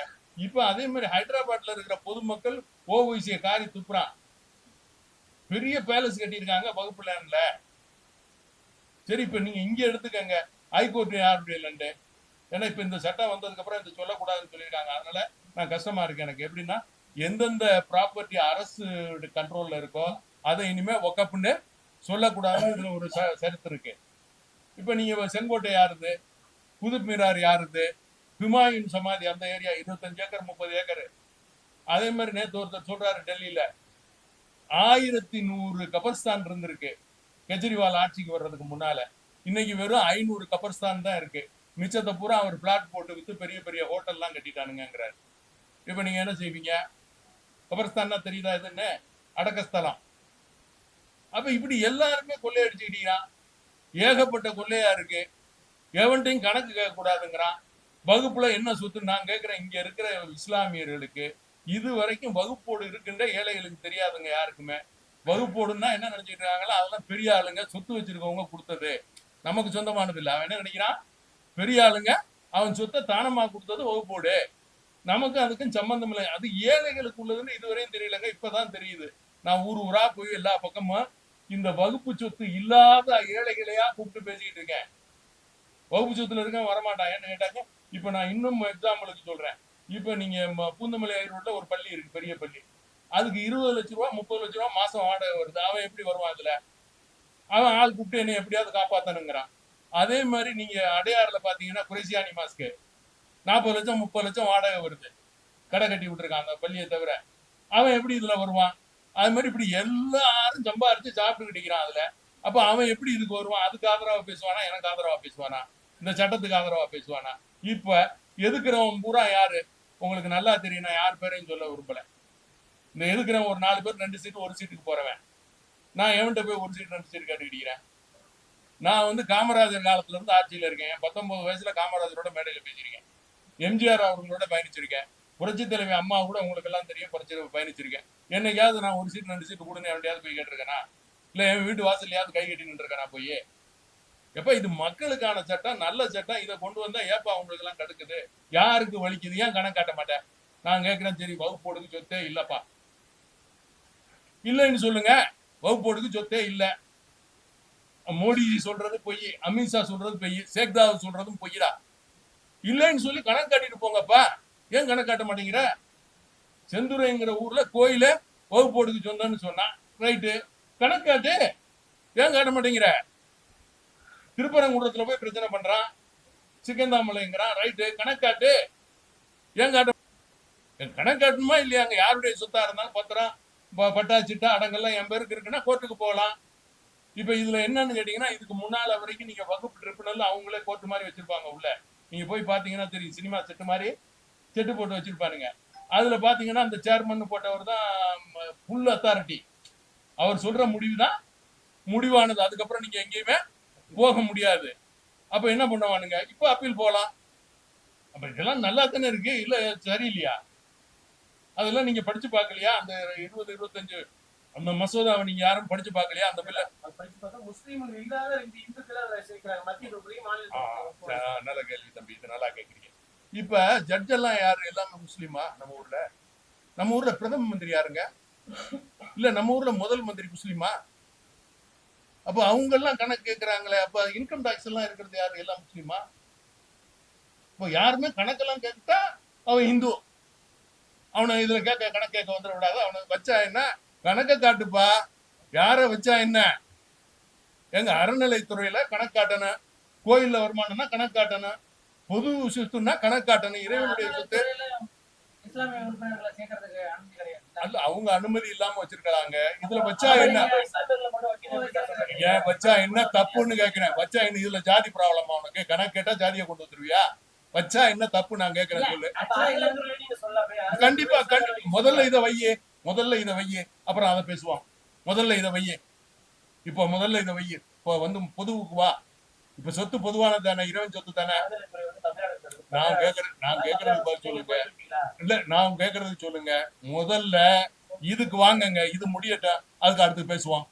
இப்ப அதே மாதிரி ஹைதராபாத்ல இருக்கிற பொதுமக்கள் ஓவைசிய காரி துப்புறான். பெரிய பேலஸ் கட்டியிருக்காங்க வகுப்பு லேண்ட்ல. சரி, இப்ப நீங்க இங்க எடுத்துக்கங்க, ஹைகோர்ட் யாருடைய லேண்டு? ஏன்னா இப்ப இந்த சட்டம் வந்ததுக்கு அப்புறம் இந்த சொல்லக்கூடாதுன்னு சொல்லியிருக்காங்க. அதனால நான் கஷ்டமா இருக்கு எனக்கு. எப்படின்னா, எந்தெந்த ப்ராப்பர்ட்டி அரசு கண்ட்ரோல்ல இருக்கோ அதை இனிமே ஒக்கப்புன்னு சொல்லக்கூடாதுன்னு இதுல ஒரு சரித்து இருக்கு. இப்ப நீங்க செங்கோட்டை யாருது, குதுப் மினார் யாருது, ஹுமாயூன் சமாதி அந்த ஏரியா 25 ஏக்கர் 30 ஏக்கர். அதே மாதிரி நேற்று ஒருத்தர் சொல்றாரு, டெல்லியில 1100 கபர்ஸ்தான் இருந்திருக்கு கெஜ்ரிவால் ஆட்சிக்கு வர்றதுக்கு முன்னால. இன்னைக்கு வெறும் 500 கபர்ஸ்தான் தான் இருக்கு. மிச்சத்தை பூரா அவர் பிளாட் போட்டு வித்து பெரிய பெரிய ஹோட்டல்லாம் கட்டிட்டானுங்கிறாரு. இப்ப நீங்க என்ன செய்வீங்க? கபர்ஸ்தான் தெரியுதா இதுன்னு? அடக்கஸ்தலம். அப்ப இப்படி எல்லாருமே கொள்ளையடிச்சுக்கிட்டீங்கன்னா ஏகப்பட்ட கொள்ளையா இருக்கு. எவன்ட்டையும் கணக்கு கேட்க கூடாதுங்கிறான். வகுப்புல என்ன சொத்து நான் கேட்கிறேன், இங்க இருக்கிற இஸ்லாமியர்களுக்கு இது வரைக்கும் வகுப்போடு இருக்கின்ற ஏழைகளுக்கு தெரியாதுங்க யாருக்குமே. வகுப்போடுன்னா என்ன நினைச்சிட்டு இருக்காங்களோ அதெல்லாம் பெரிய ஆளுங்க, சொத்து வச்சிருக்கவங்க கொடுத்தது, நமக்கு சொந்தமானது இல்லை. அவன் என்ன நினைக்கிறான்? பெரிய ஆளுங்க அவன் சொத்தை தானமா கொடுத்தது வகுப்போடு, நமக்கு அதுக்கும் சம்பந்தம் இல்லை. அது ஏழைகளுக்கு உள்ளதுன்னு இதுவரையும் தெரியலங்க, இப்பதான் தெரியுது. நான் ஊர் ஊரா போய் எல்லா பக்கமும் இந்த வகுப்பு சொத்து இல்லாத ஏழைகளையா கூப்பிட்டு பேசிக்கிட்டு இருக்கேன். வகுப்பு சொத்துல இருக்க வரமாட்டான். ஏன்னு கேட்டாங்க, இப்ப நான் இன்னும் எக்ஸாம்பிளுக்கு சொல்றேன். இப்ப நீங்க பூந்தமல்லி ரோட்ல ஒரு பள்ளி இருக்கு, பெரிய பள்ளி. அதுக்கு 20 லட்ச ரூபா 30 லட்ச ரூபா மாசம் வாடகை வருது. அவன் எப்படி வருவான்? அதுல அவன் ஆள் கூப்பிட்டு என்ன எப்படியாவது காப்பாத்தணுங்கிறான். அதே மாதிரி நீங்க அடையாறுல பாத்தீங்கன்னா குறைசியானி மாஸ்க்கு 40 லட்சம் 30 லட்சம் வாடகை வருது. கடை கட்டி விட்டுருக்கான் அந்த பள்ளியை தவிர. அவன் எப்படி இதுல வருவான்? அது மாதிரி இப்படி எல்லாரும் சம்பாரிச்சு சாப்பிட்டு கிடைக்கிறான் அதுல. அப்ப அவன் எப்படி இதுக்கு வருவான்? அதுக்கு ஆதரவா பேசுவானா, எனக்கு ஆதரவா பேசுவானா, இந்த சட்டத்துக்கு ஆதரவா பேசுவானா? இப்ப எதுக்குறவன் பூரா யாரு? உங்களுக்கு நல்லா தெரியும். நான் யார் பேரையும் சொல்ல விரும்பல. இந்த எதுக்குறவன் ஒரு 4 பேர் 2 சீட்டு 1 சீட்டுக்கு போறவன். நான் எவன்கிட்ட போய் 1 சீட் 2 சீட் கேட்டுக்கிட்டேன். நான் வந்து காமராஜர் காலத்துல இருந்து ஆட்சியில இருக்கேன். 19 வயசுல காமராஜரோட மேடையில பேசியிருக்கேன். எம்ஜிஆர் அவர்களோட பயணிச்சிருக்கேன். புரட்சி தலைவி அம்மா கூட உங்களுக்கு எல்லாம் தெரியும், பயணிச்சிருக்கேன். என்னைக்காவது நான் 1 சீட் 2 சீட் கொடுன்னு எவன்டையாவது போய் கேட்டிருக்கேனா? இல்ல என் வீட்டு வாசல்லையாவது கை கட்டி நின்றுருக்கேனா போய்? எப்ப இது மக்களுக்கான சட்டம், நல்ல சட்டம். இதை கொண்டு வந்தா ஏப்பா உங்களுக்கு எல்லாம் தடுக்குது? யாருக்கு வலிக்குது? ஏன் கணக்கு காட்ட மாட்டேன்? நான் கேட்கிறேன், சரி வகுப்போடுக்கு சொத்தே இல்லப்பா, இல்லைன்னு சொல்லுங்க. வகுப்போடுக்கு சொத்தே இல்ல. மோடி சொல்றது பொய், அமித்ஷா சொல்றது பொய், சேக்தாவ் சொல்றதும் பொய்டா. இல்லைன்னு சொல்லி கணக்கு காட்டிட்டு போங்கப்பா. ஏன் கணக்கு காட்ட மாட்டேங்கிற? செந்துரைங்கிற ஊர்ல கோயில வகுப்போடுக்கு சொந்தம்னு சொன்னா ரைட்டு, கணக்கு காட்டு. ஏன் காட்ட மாட்டேங்கிற? திருப்பரங்குன்றத்துல போய் பிரச்சனை பண்றான், சிக்கந்தாமலைங்கிறான், ரைட்டு, கணக்காட்டு. ஏன் காட்ட? கணக்காட்டணுமா இல்லையா? அங்க யாருடைய சொத்தா இருந்தாலும் பத்திரம், பட்டா சிட்டா அடங்கெல்லாம் என் பேருக்கு இருக்குன்னா கோர்ட்டுக்கு போகலாம். இப்ப இதுல என்னன்னு கேட்டீங்கன்னா, இதுக்கு முன்னால வரைக்கும் நீங்க வகுப்பு ட்ரிபியூனல் அவங்களே கோர்ட் மாதிரி வச்சிருப்பாங்க உள்ள. நீங்க போய் பாத்தீங்கன்னா தெரியும், சினிமா செட்டு மாதிரி செட்டு போட்டு வச்சிருப்பாருங்க. அதுல பாத்தீங்கன்னா அந்த சேர்மன் போட்டவர் தான் ஃபுல் அத்தாரிட்டி. அவர் சொல்ற முடிவு தான் முடிவானது. அதுக்கப்புறம் நீங்க எங்கேயுமே போக முடியாது. அப்ப என்ன பண்ணுவானுங்க? இப்ப அப்பீல் போகலாம். அப்ப இதெல்லாம் நல்லா தானே இருக்கு, இல்ல சரியில்லையா? அதெல்லாம் நீங்க படிச்சு பார்க்கலையா? அந்த 20, 25 அந்த மசோதாவை நீங்க யாரும் படிச்சு பார்க்கலையா? அந்த பில்ல படிச்சு பார்த்தா முஸ்லீம்கள் இல்லாத 2 இந்துக்களை அதுல சேர்க்கிறாங்க. மத்திய தொகுதியும் மாநில நல்ல கேள்வி தம்பி, இது நல்லா கேட்குறீங்க. இப்ப ஜட்ஜ் எல்லாம் யாரு? எல்லாமே முஸ்லீமா நம்ம ஊர்ல? நம்ம ஊர்ல பிரதம மந்திரி யாருங்க? இல்ல நம்ம ஊர்ல முதல் மந்திரி முஸ்லீமா? அப்ப அவங்க எல்லாம் கணக்கு கேட்கிறாங்களே, அப்ப இன்கம் டாக்ஸ் எல்லாம் இருக்கிறது யாரு? எல்லாம் முஸ்லீமா? இப்போ யாருமே கணக்கெல்லாம் கேட்டா அவன் இந்து. அவனை இதுல கணக்கு கேட்க வந்துட விடாது. அவனை வச்சா என்ன? கணக்க காட்டுப்பா. யார வச்சா என்ன? எங்க அறநிலைத்துறையில கணக்கு காட்டணும், கோயில்ல வருமானம்னா கணக்கு காட்டணும், பொது சொத்துன்னா கணக்கு காட்டணும், இறைவனுடைய சொத்து. இஸ்லாமிய உறுப்பினர்களை சேர்க்கறதுக்கு அனுமதி கிடையாது. அல்ல, அவங்க அனுமதி இல்லாம வச்சிருக்காங்க. இதுல வச்சா என்ன? ஏன் வச்சா என்ன தப்புன்னு கேக்குறேன். வச்சா என்ன? இதுல ஜாதி ப்ராப்ளமா உனக்கு? கணக்கு கேட்டா ஜாதியை கொண்டு வந்துருவியா? வச்சா என்ன தப்பு நான் கேக்குறேன், சொல்லு. கண்டிப்பா முதல்ல இதை வையே, முதல்ல இதை வையே, அப்புறம் அதை பேசுவோம். முதல்ல இதை வையே, இப்போ முதல்ல இதை வையே. இப்போ வந்து பொதுவுக்கு வா. இப்ப சொத்து பொதுவானது தானே, இறைவன் சொத்து தானே. நான் கேக்குறது பதில் சொல்லுங்க. இல்ல நான் கேக்குறது சொல்லுங்க. முதல்ல இதுக்கு வாங்குங்க, இது முடியட்டும், அதுக்கு அடுத்து பேசுவோம்.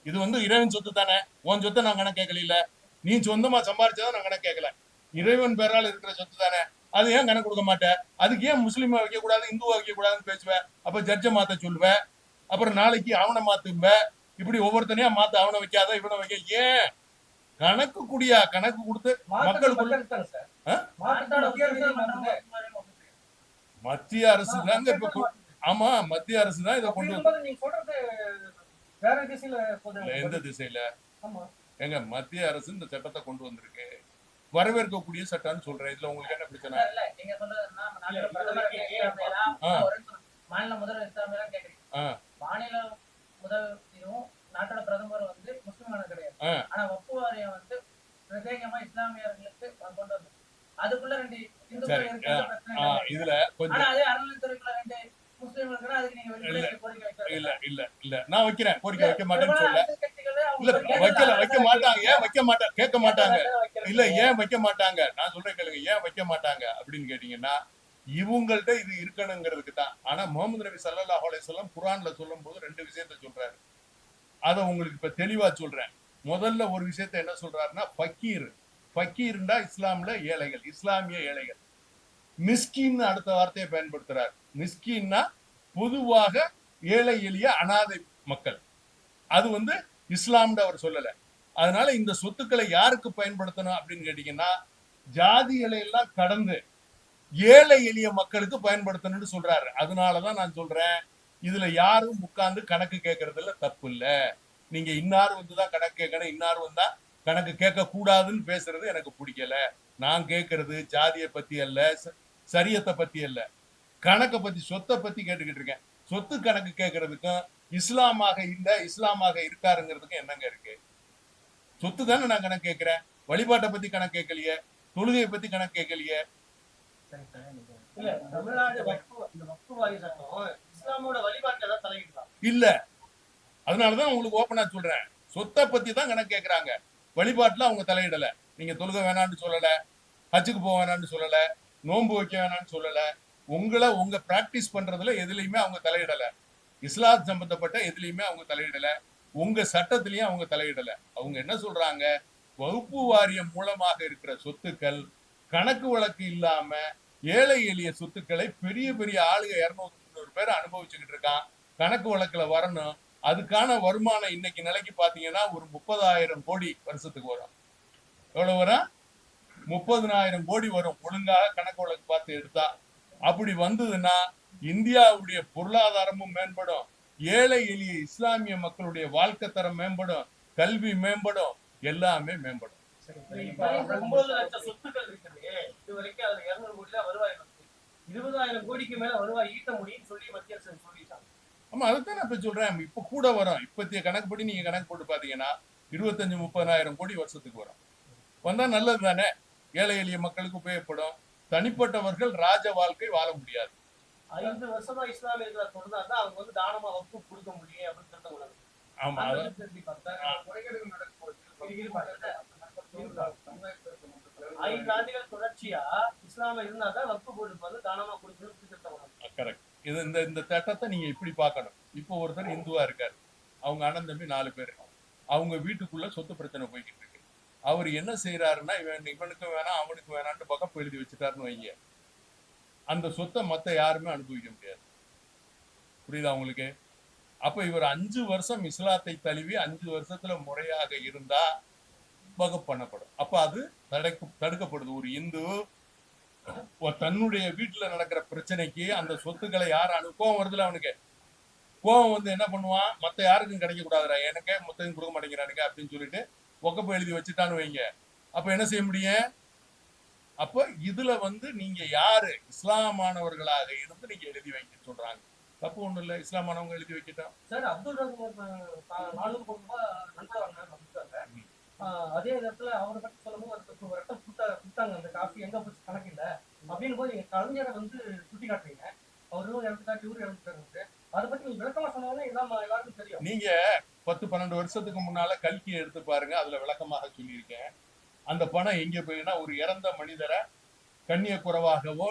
இது வந்து இறைவன் சொத்து தானே. உன் சொத்தை நான் கணக்கு கேட்கல. நீ சொந்தமா சம்பாரிச்சதை நான் கணக்கு கேட்கல. இறைவன் பேரால் இருக்கிற சொத்து தானே. அது ஏன் கணக்கு கொடுக்க மாட்டேன்? அதுக்கு ஏன் முஸ்லீமா வைக்க கூடாது, இந்துவா வைக்க கூடாதுன்னு பேசுவேன். அப்ப ஜட்ஜை மாத்த சொல்லுவேன். அப்புறம் நாளைக்கு அவனை மாத்துவேன். இப்படி ஒவ்வொருத்தனையா மாத்த, அவனை வைக்காத இவனை வைக்க. ஏன் கணக்கு குடியா? கணக்கு கொடுத்து மக்களுக்குள்ள மத்திய அரசு தாங்க இப்ப. ஆமா, மத்திய அரசு தான் இதை கொண்டு எந்த திசையில? எங்க மத்திய அரசு இந்த சட்டத்தை கொண்டு வந்திருக்கு, வரவேற்கக்கூடிய சட்டம்னு சொல்றேன். இதுல உங்களுக்கு என்ன பிரச்சனை? மாநில முதல்வர் இஸ்லாமியெல்லாம் கேக்குறீங்க. மாநில முதல் இதுவும் நாட்டோட பிரதமர் வந்து முஸ்லிமான கிடையாது. ஆனா வக்ஃப் வாரியம் வந்து பிரத்யேகமா இஸ்லாமியர்களுக்கு கொண்டு வந்து அதுக்குள்ள 2 இந்துக்கள் இருக்கு. இதுல கொஞ்சம் ஆனா அதே அறநிலைத்துறைக்குள்ள 2 முஸ்லிம் இருக்குன்னா அதுக்கு நீங்க வெளியில கோரிக்கை வைக்கலாம். இல்ல நான் வைக்கிறேன். கோரிக்கை வைக்க மாட்டேன்னு சொல்ல. இல்ல வைக்க மாட்டாங்க. ஏன் வைக்க மாட்டாங்க? கேட்க மாட்டாங்க. இல்ல ஏன் வைக்க மாட்டாங்க? நான் சொல்றேன் கேளுங்க. ஏன் வைக்க மாட்டாங்க அப்படின்னு கேட்டீங்கன்னா, இவங்கள்ட்ட இது இருக்கணுங்கிறதுக்கு தான். ஆனா முகமது நபி ஸல்லல்லாஹு அலைஹி வஸல்லம் குர்ஆன்ல சொல்லும் போது 2 விஷயத்த சொல்றாரு. அதை உங்களுக்கு இப்ப தெளிவா சொல்றேன். முதல்ல ஒரு விஷயத்த என்ன சொல்றாருன்னா, ஃபக்கீர். ஃபக்கீர்னா இஸ்லாம்ல ஏழைகள், இஸ்லாமிய ஏழைகள். மிஸ்கின் அடுத்த வார்த்தையை பயன்படுத்துறார். மிஸ்கின்னா பொதுவாக ஏழை எளிய அனாதை மக்கள். அது வந்து இஸ்லாம்னு அவர் சொல்லல. அதனால இந்த சொத்துக்களை யாருக்கு பயன்படுத்தணும் அப்படின்னு கேட்டீங்கன்னா, ஜாதிகளை எல்லாம் கடந்து ஏழை எளிய மக்களுக்கு பயன்படுத்தணும்னு சொல்றாரு. அதனாலதான் நான் சொல்றேன், இதுல யாரும் உட்கார்ந்து கணக்கு கேட்கறதுல தப்பு இல்ல. நீங்க இன்னாரு வந்துதான் கணக்கு கேட்கணும், இன்னாரு வந்தா கணக்கு கேட்க கூடாதுன்னு பேசுறது எனக்கு பிடிக்கல. நான் கேட்கறது ஜாதியை பத்தி அல்ல, சரியத்தை பத்தி அல்ல, கணக்கை பத்தி, சொத்தை பத்தி கேட்டுக்கிட்டு இருக்கேன். சொத்து கணக்கு கேட்கறதுக்கும் இஸ்லாமாக இல்ல, இஸ்லாமாக இருக்காருங்கிறதுக்கு என்னங்க இருக்கு? சொத்து தானே நான் கணக்கு கேட்கிறேன். வழிபாட்டை பத்தி கணக்கு கேட்கலையே, தொழுகையை பத்தி கணக்கு கேட்கலையே. இல்ல தமிழ்நாடு வக்ஃபு வாரிய சட்டம் இஸ்லாமோட வழிபாட்டை தான் தலையிடலாம். இல்ல, அதனாலதான் உங்களுக்கு ஓப்பனா சொல்றேன், சொத்தை பத்தி தான் கணக்கு கேட்கறாங்க. வழிபாட்டுல அவங்க தலையிடல. நீங்க தொழுகை வேணான்னு சொல்லல, ஹஜ்ஜுக்கு போக வேணாம்னு சொல்லல, நோன்பு வைக்க வேணாம்னு சொல்லல. உங்களை உங்க பிராக்டிஸ் பண்றதுல எதுலையுமே அவங்க தலையிடல. இஸ்லாம் சம்பந்தப்பட்ட எதுலையுமே அவங்க தலையிடல. உங்க சட்டத்திலயும் அவங்க தலையிடல. அவங்க என்ன சொல்றாங்க, வகுப்பு வாரியம் மூலமாக இருக்கிற சொத்துக்கள் கணக்கு வழக்கு இல்லாம ஏழை எளிய சொத்துக்களை பெரிய பெரிய ஆளுக 200-300 பேர் அனுபவிச்சுக்கிட்டு இருக்கான். கணக்கு வழக்குல வரணும். அதுக்கான வருமானம் இன்னைக்கு நிலைக்கு பாத்தீங்கன்னா ஒரு 30,000 கோடி வருஷத்துக்கு வரும். எவ்வளவு வரும்? 30,000 கோடி வரும், ஒழுங்காக கணக்கு வழக்கு பார்த்து எடுத்தா. அப்படி வந்ததுன்னா இந்தியாவுடைய பொருளாதாரமும் மேம்படும், ஏழை எளிய இஸ்லாமிய மக்களுடைய வாழ்க்கை தரம் மேம்படும், கல்வி மேம்படும், எல்லாமே மேம்படும். 9 லட்சம் சொத்துக்கள் இருக்குது. இது வரைக்கும் அதுல 200 கோடி தான் வருவாய் வந்து 20,000 கோடிக்கு மேல வருவாய் ஈட்ட முடியும்னு சொல்லி மத்திய அரசு சொல்லிட்டாங்க. ஆமா, அதைத்தான் நான் இப்ப சொல்றேன். இப்ப கூட வரும். இப்பத்திய கணக்குப்படி நீங்க கணக்கு போட்டு பாத்தீங்கன்னா 25-30,000 கோடி வருஷத்துக்கு வரும். வந்தா நல்லது தானே, ஏழை எளிய மக்களுக்கு உபயோகப்படும். தனிப்பட்டவர்கள் ராஜ வாழ்க்கை வாழ முடியாது. 5 வருஷமா இஸ்லாமியர்களை தொடர்ந்தா அவங்க வந்து தானமா வகுப்பு கொடுக்க முடியும் அப்படின்னு திட்டம் உள்ளது. ஆமா, ஐந்து ஆண்டுகள் தொடர்ச்சியா இஸ்லாம இருந்தாதான் வக்ஃபு போர்டு வந்து தானமா கொடுக்கணும் திட்டம் உள்ளது. கரெக்ட். இது இந்த திட்டத்தை நீங்க இப்படி பார்க்கணும். இப்போ ஒருத்தர் இந்துவா இருக்காரு, அவங்க அண்ணன் தம்பி 4 பேர், அவங்க வீட்டுக்குள்ள சொத்து பிரச்சனை போய்கிட்டு இருக்கு. அவர் என்ன செய்யறாருன்னா, இவனுக்கு வேணாம் அவனுக்கு வேணாம்னு வகுப்பு எழுதி வச்சுட்டாருன்னு வைங்க, அந்த சொத்தை மத்த யாருமே அனுபவிக்க முடியாது. புரியுதா உங்களுக்கு? அப்ப இவர் 5 வருஷம் இஸ்லாத்தை தழுவி 5 வருஷத்துல முறையாக இருந்தா வகுப்பு பண்ணப்படும். அப்ப அது தடுக்கப்படுது. ஒரு இந்து தன்னுடைய வீட்டுல நடக்கிற பிரச்சனைக்கு அந்த சொத்துக்களை யார் கோவம் வருதுல, அவனுக்கு கோவம் வந்து என்ன பண்ணுவான், மத்த யாருக்கும் கிடைக்க கூடாதுடா, எனக்கே மொத்தம் கொடுக்க மாட்டேங்கிறானுங்க அப்படின்னு சொல்லிட்டு வகுப்பு எழுதி வச்சுட்டான்னு வைங்க. அப்ப என்ன செய்ய முடியும்? அப்ப இதுல வந்து நீங்க யாரு இஸ்லாமானவர்களாக இருந்து நீங்க எழுதி வைக்க சொல்றாங்க. தப்பு ஒண்ணும் இல்ல, இஸ்லாமானவங்க எழுதி வைக்கிட்டோம். சார் அப்துல் ரஹ்மான் 400 கோடி ரூபாய் நன்றாங்க. அதே நேரத்துல அவரை பத்தி சொல்லும்போது அதுக்கு ஒரு ரத்தம் கொடுத்தாங்க, அந்த காசு எங்க போச்சு கணக்கு இல்ல அப்படின்னு போது கலைஞரை வந்து சுட்டி காட்டுறீங்க. அவரும் இறந்துட்டாரு, இவரும் இறந்துட்டாரு. அதை பத்தி நீங்க விளக்கமா சொன்னாலும் எல்லாருக்கும் தெரியும். நீங்க 10-12 வருஷத்துக்கு முன்னால கல்கியை எடுத்து பாருங்க, அதுல விளக்கமாக சொல்லியிருக்கேன். அந்த பணம் எங்க போயின்னா, ஒரு இறந்த மனிதரை கண்ணிய குறைவாகவோ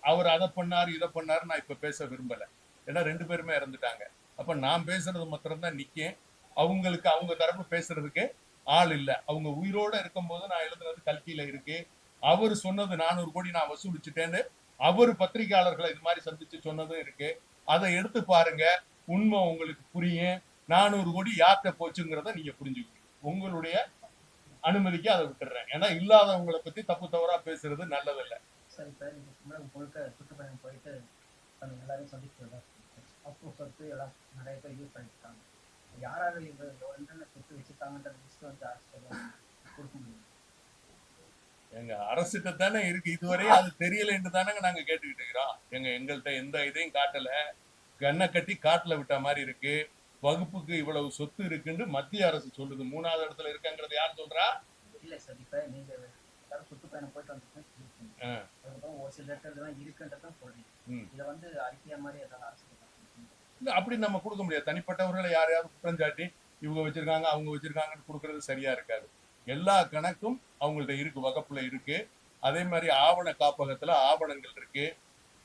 அவர் அதை பண்ணாரு இதை பண்ணாரு நான் இப்ப பேச விரும்பல. ஏன்னா 2 பேருமே இறந்துட்டாங்க. அப்ப நான் பேசுறது மாத்திரம்தான் நிக்கும். அவங்களுக்கு அவங்க தரப்பு பேசுறதுக்கு ஆள் இல்ல. அவங்க உயிரோட இருக்கும் போது நான் எழுதுனது கல்கியில இருக்கு. அவர் சொன்னது 400 கோடி நான் வசூலிச்சுட்டேன்னு அவர் பத்திரிகையாளர்களை இது மாதிரி சந்திச்சு சொன்னதும் இருக்கு. அதை எடுத்து பாருங்க, உண்மை உங்களுக்கு புரியும். 400 கோடி யார்கிட்ட போச்சுங்கிறத நீங்க புரிஞ்சுக்கணும். உங்களுடைய அனுமதிக்கு அதை விட்டுறேன். ஏன்னா இல்லாதவங்களை பத்தி தப்பு தவறா பேசுறது நல்லதில்ல. சரி சார், இப்போ தமிழகம் முழுக்க சுற்றுப்பயணம் போயிட்டு எல்லாரையும் சந்திச்சு அப்போ சொத்து எல்லாம் நிறைய பேர் யூஸ் பண்ணிருக்காங்க. யாராவது என்னென்ன சொத்து வச்சிருக்காங்கன்ற லிஸ்ட் வந்து அரசு கொடுக்க முடியும்? எங்க அரசுகிட்ட தானே இருக்கு. இதுவரையும் அது தெரியலன்னு தானங்க நாங்க கேட்டுக்கிட்டு இருக்கிறோம். எங்கள்கிட்ட எந்த இதையும் காட்டல. கண்ணை கட்டி காட்டுல விட்ட மாதிரி இருக்கு. வகுப்புக்கு இவ்வளவு சொத்து இருக்குன்னு மத்திய அரசு சொல்லுது. 3வது இடத்துல இருக்காங்கிறது யார் சொல்றா? இல்ல சார், இப்ப நீங்க எல்லாரும் சுற்றுப்பயணம் போயிட்டு வந்து ஒரு சில இடத்துல இருக்குன்றதான் சொல்றீங்க. இதை வந்து அறிக்கையா மாதிரி ஏதாவது அரசு இல்ல, அப்படி நம்ம கொடுக்க முடியாது. தனிப்பட்டவர்களை யாரையாவது குற்றம் சாட்டி இவங்க வச்சிருக்காங்க அவங்க வச்சிருக்காங்கன்னு கொடுக்கறது சரியா இருக்காது. எல்லா கணக்கும் அவங்கள்ட்ட இருக்கு, வகுப்புல இருக்கு. அதே மாதிரி ஆவண காப்பகத்துல ஆவணங்கள் இருக்கு.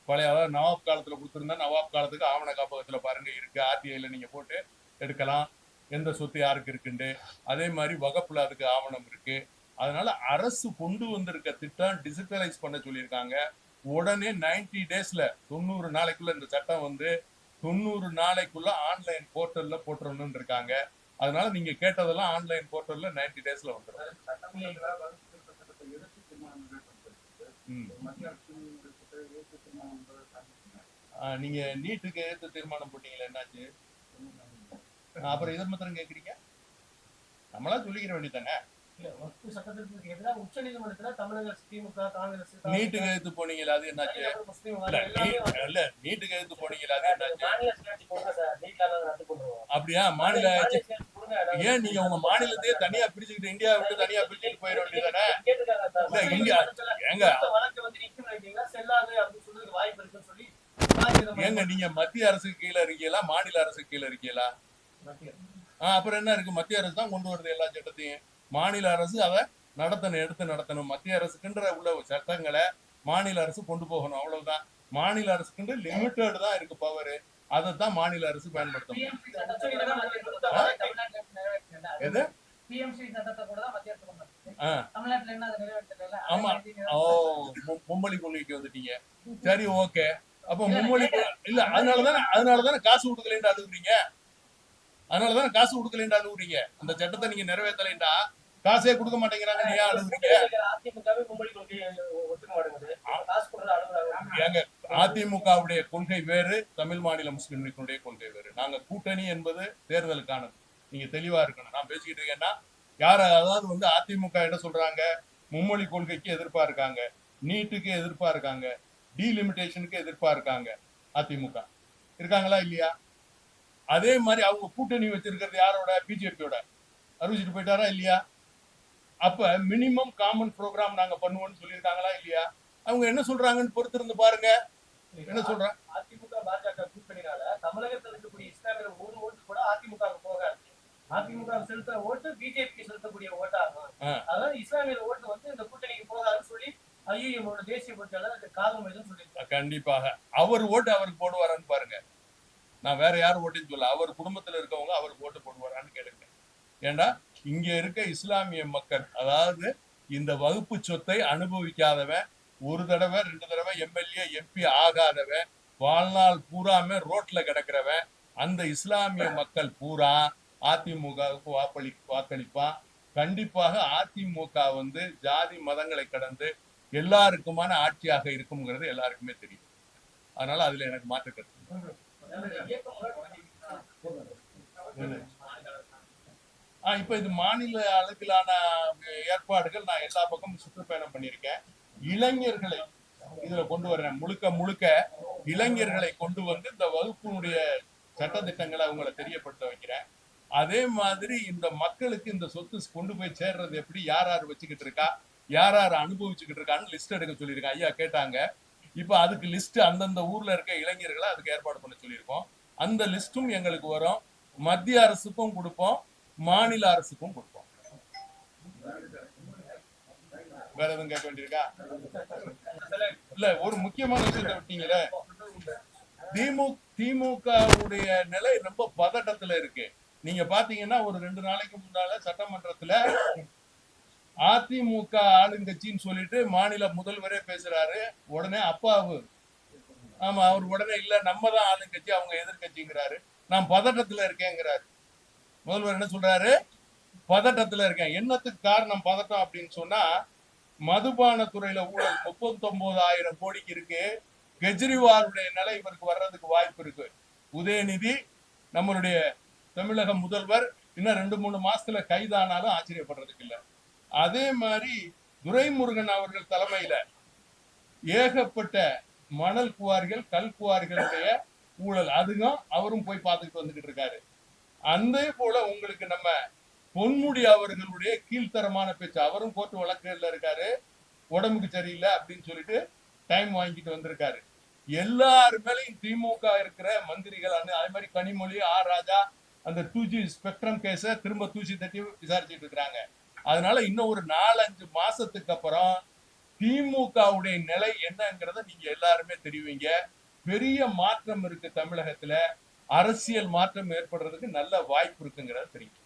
பழைய அதாவது நவாப் காலத்துல கொடுத்துருந்தா நவாப் காலத்துக்கு ஆவண காப்பகத்துல பாருங்க இருக்கு. ஆர்டிஐல நீங்க போட்டு எடுக்கலாம் எந்த சொத்து யாருக்கு இருக்குண்டு. அதே மாதிரி வகுப்புல அதுக்கு ஆவணம் இருக்கு. அதனால அரசு கொண்டு வந்திருக்க திட்டம் டிஜிட்டலைஸ் பண்ண சொல்லியிருக்காங்க. உடனே 90 டேஸ்ல 90 நாளைக்குள்ள இந்த சட்டம் வந்து 90 நாளைக்குள்ள ஆன்லைன் போர்ட்டல்ல போட்டுறணும்னு இருக்காங்க. அதனால நீங்க கேட்டதெல்லாம் ஆன்லைன் போர்ட்டல்ல 90 டேஸ்ல வந்துடும். நீங்க நீட்டுக்கு எதிர்த்து தீர்மானம் போட்டீங்களா, என்னாச்சு? அப்புறம் இதை மாத்திரம் கேக்குறீங்க? நம்மளா சொல்லிக்கிற வேண்டியதானே. இல்ல வக்ஃபு சட்டத்திற்கு எதிராக உச்ச நீதிமன்றத்துல தமிழக திமுக, காங்கிரஸ், நீட்டுக்கு எதிர்த்து போனீங்களா, அது என்னாச்சு? தனிநபர் முஸ்லீம் இல்ல வாரியம் எல்லாமே வந்து இல்ல நீட்டுக்கு எதிர்த்து போனீங்களா, அது என்னாச்சு? மாநில சுயாட்சி கொடுங்க சார், நீட்ல ரத்து பண்ணுவோம். அப்படியா? மாநில மாநில சுயாட்சி கொடுங்க. ஏன் நீங்க உங்க மாநிலத்தையே தனியா பிரிச்சுக்கிட்டு இந்தியா விட்டு தனியா பிரிச்சுட்டு போயிட வேண்டியதானே? கேட்டிருக்காங்க சார். இல்ல இந்தியா ஏங்க இந்த வழக்கு வந்து நிக்கும் நினைக்கிறீங்களா, செல்லாது அப்படின்னு சொல்றதுக்கு வாய்ப்பு இருக்குன்னு சொல்லி ஏங்க நீங்க மத்திய அரசுக்கு கீழே இருக்கீங்களா, மாநில அரசுக்கு கீழே இருக்கீங்களா? அப்புறம் என்ன இருக்கு? மத்திய அரசு தான் கொண்டு வருது எல்லா சட்டத்தையும். மாநில அரசு அதை எடுத்து நடத்தணும். மத்திய அரசுக்குன்ற உள்ள சட்டங்களை மாநில அரசு கொண்டு போகணும், அவ்வளவுதான். மாநில அரசுக்கு லிமிட்டட் தான் இருக்கு பவர். அதைத்தான் மாநில அரசு பயன்படுத்தணும். எது? பிஎம்சி சட்டத்தை கூட தான் மத்திய அரசு கொண்டு வந்தது. ஆ. தமிழ்நாட்டுல என்ன அதை நிறைவேற்றல? ஆமா. மும்மொழி கொள்கைக்கு வந்துட்டீங்க. சரி, ஓகே. அப்ப மும்மொழி இல்ல, அதனாலதானே காசு கொடுக்கலன்னு அழுகுறீங்க. அதனாலதானே காசு கொடுக்கலன்னு அழுகுறீங்க. அந்த சட்டத்தை நீங்க நிறைவேற்றலைண்டா காசே கொடுக்க மாட்டேங்கிறாங்க, நீ ஏன் அழுகுறீங்க? ஏங்க, அதிமுகவுடைய கொள்கை வேறு, தமிழ் மாநில முஸ்லிம் லீக்கினுடைய கொள்கை வேறு. நாங்க கூட்டணி என்பது தேர்தலுக்கானது. நீங்க தெளிவா இருக்கணும். நான் பேசிக்கிட்டு இருக்கேன்னா அதாவது வந்து அதிமுக என்ன சொல்றாங்க? மும்மொழி கொள்கைக்கு எதிர்ப்பா இருக்காங்க, நீட்டுக்கு எதிர்ப்பா இருக்காங்க, டீலிமிட்டேஷனுக்கு எதிர்ப்பா இருக்காங்க. அதிமுக இருக்காங்களா இல்லையா? அதே மாதிரி அவங்க கூட்டணி வச்சிருக்கிறது யாரோட? பிஜேபியோட. அறிவிச்சிட்டு போயிட்டாரா இல்லையா? அப்ப மினிமம் காமன் ப்ரோக்ராம் நாங்க பண்ணுவோம்னு சொல்லியிருக்காங்களா இல்லையா? அவங்க என்ன சொல்றாங்கன்னு பொறுத்திருந்து பாருங்க. என்ன சொல்றாங்க? அதிமுக பாஜக கூட்டணினால தமிழகத்தில் இருக்கக்கூடிய இஸ்லாமியர் ஒரு ஓட்டு கூட அதிமுக போகாது. அதிமுக செலுத்துற ஓட்டு பிஜேபி செலுத்தக்கூடிய ஓட்டாகும். அதாவது இஸ்லாமியர் ஓட்டு வந்து இந்த கூட்டணிக்கு போகாதுன்னு சொல்லி ஐயோட தேசிய பொறுப்பாளர் காலம் சொல்லியிருக்காங்க. கண்டிப்பாக அவர் ஓட்டு அவருக்கு போடுவாரான்னு பாருங்க. நான் வேற யாரும் ஓட்டுன்னு சொல்ல, அவர் குடும்பத்துல இருக்கவங்க அவருக்கு ஓட்டு போடுவாரான்னு கேளுங்க. ஏண்டா இங்க இருக்க இஸ்லாமிய மக்கள், அதாவது இந்த வகுப்பு சொத்தை அனுபவிக்காதவன், ஒரு தடவை 2 தடவை எம்எல்ஏ எம்பி ஆகாதவன், வாழ்நாள் பூராமே ரோட்ல கிடக்கிறவன், அந்த இஸ்லாமிய மக்கள் பூரா அதிமுகவுக்கு வாக்களிப்பான். கண்டிப்பாக அதிமுக வந்து ஜாதி மதங்களை கடந்து எல்லாருக்குமான ஆட்சியாக இருக்கும்ங்கிறது எல்லாருக்குமே தெரியும். அதனால அதுல எனக்கு மாற்று கருத்து. இப்ப இது மாநில அளவிலான ஏற்பாடுகள். நான் எல்லா பக்கமும் சுற்றுப்பயணம் பண்ணியிருக்கேன். இளைஞர்களை இதுல கொண்டு வரேன். முழுக்க இளைஞர்களை கொண்டு வந்து இந்த வகுப்பினுடைய சட்டத்திட்டங்களை அவங்களை தெரியப்படுத்த வைக்கிறேன். அதே மாதிரி இந்த மக்களுக்கு இந்த சொத்து கொண்டு போய் சேர்றது எப்படி, யார் வச்சுக்கிட்டு இருக்கா, யார் அனுபவிச்சுக்கிட்டு இருக்கான்னு லிஸ்ட் எடுக்க சொல்லியிருக்கேன். ஐயா கேட்டாங்க. இப்ப அதுக்கு லிஸ்ட் அந்தந்த ஊர்ல இருக்க இளைஞர்களை அதுக்கு ஏற்பாடு பண்ண சொல்லியிருக்கோம். அந்த லிஸ்டும் எங்களுக்கு வரும். மத்திய அரசுக்கும் கொடுப்போம், மாநில அரசுக்கும் கொடுப்போம். வேற எதுவும் கேட்க வேண்டியிருக்கா? இல்ல, ஒரு முக்கியமான விஷயத்தை விட்டீங்களே. திமுகவுடைய நிலை ரொம்ப பதட்டத்துல இருக்கு. நீங்க பாத்தீங்கன்னா ஒரு 2 நாளைக்கு முன்னால சட்டமன்றத்துல அதிமுக ஆளுங்கட்சின்னு சொல்லிட்டு மாநில முதல்வரே பேசுறாரு. உடனே அப்பாவு அவர் உடனே இல்ல, நம்ம தான் ஆளுங்கட்சி, அவங்க எதிர்கட்சிங்கிறாரு. நான் பதட்டத்துல இருக்கேங்கிறாரு. முதல்வர் என்ன சொல்றாரு? பதட்டத்துல இருக்கேன். என்னத்துக்கு காரணம் பதட்டம் அப்படின்னு சொன்னா, மதுபான துறையில ஊழல் 39,000 கோடிக்கு இருக்கு. கெஜ்ரிவாலுடைய நிலை இவருக்கு வர்றதுக்கு வாய்ப்பு இருக்கு. உதயநிதி நம்மளுடைய தமிழக முதல்வர் இன்னும் 2-3 மாசத்துல கைதானாலும் ஆச்சரியப்படுறதுக்கு இல்லை. அதே மாதிரி துரைமுருகன் அவர்கள் தலைமையில ஏகப்பட்ட மணல் குவாரிகள், கல் குவாரிகளுடைய ஊழல், அதுவும் அவரும் போய் பார்த்துக்கிட்டு வந்துகிட்டு இருக்காரு. அதே போல உங்களுக்கு நம்ம பொன்முடி அவர்களுடைய கீழ்த்தரமான பேச்சு, அவரும் கோர்ட்டு வழக்குல இருக்காரு. உடம்புக்கு சரியில்லை அப்படின்னு சொல்லிட்டு டைம் வாங்கிட்டு வந்திருக்காரு. எல்லாரு மேலையும் திமுக இருக்கிற மந்திரிகள், அதே மாதிரி கனிமொழி, ஆர் ராஜா அந்த 2G ஸ்பெக்ட்ரம் கேஸ திரும்ப தூசி தட்டி விசாரிச்சுட்டு இருக்கிறாங்க. அதனால இன்னும் ஒரு 4-5 மாசத்துக்கு அப்புறம் திமுகவுடைய நிலை என்னங்கிறத நீங்க எல்லாருமே தெரிவிங்க. பெரிய மாற்றம் இருக்கு தமிழகத்துல. அரசியல் மாற்றம் ஏற்படுறதுக்கு நல்ல வாய்ப்பு இருக்குங்கிறத தெரியும்.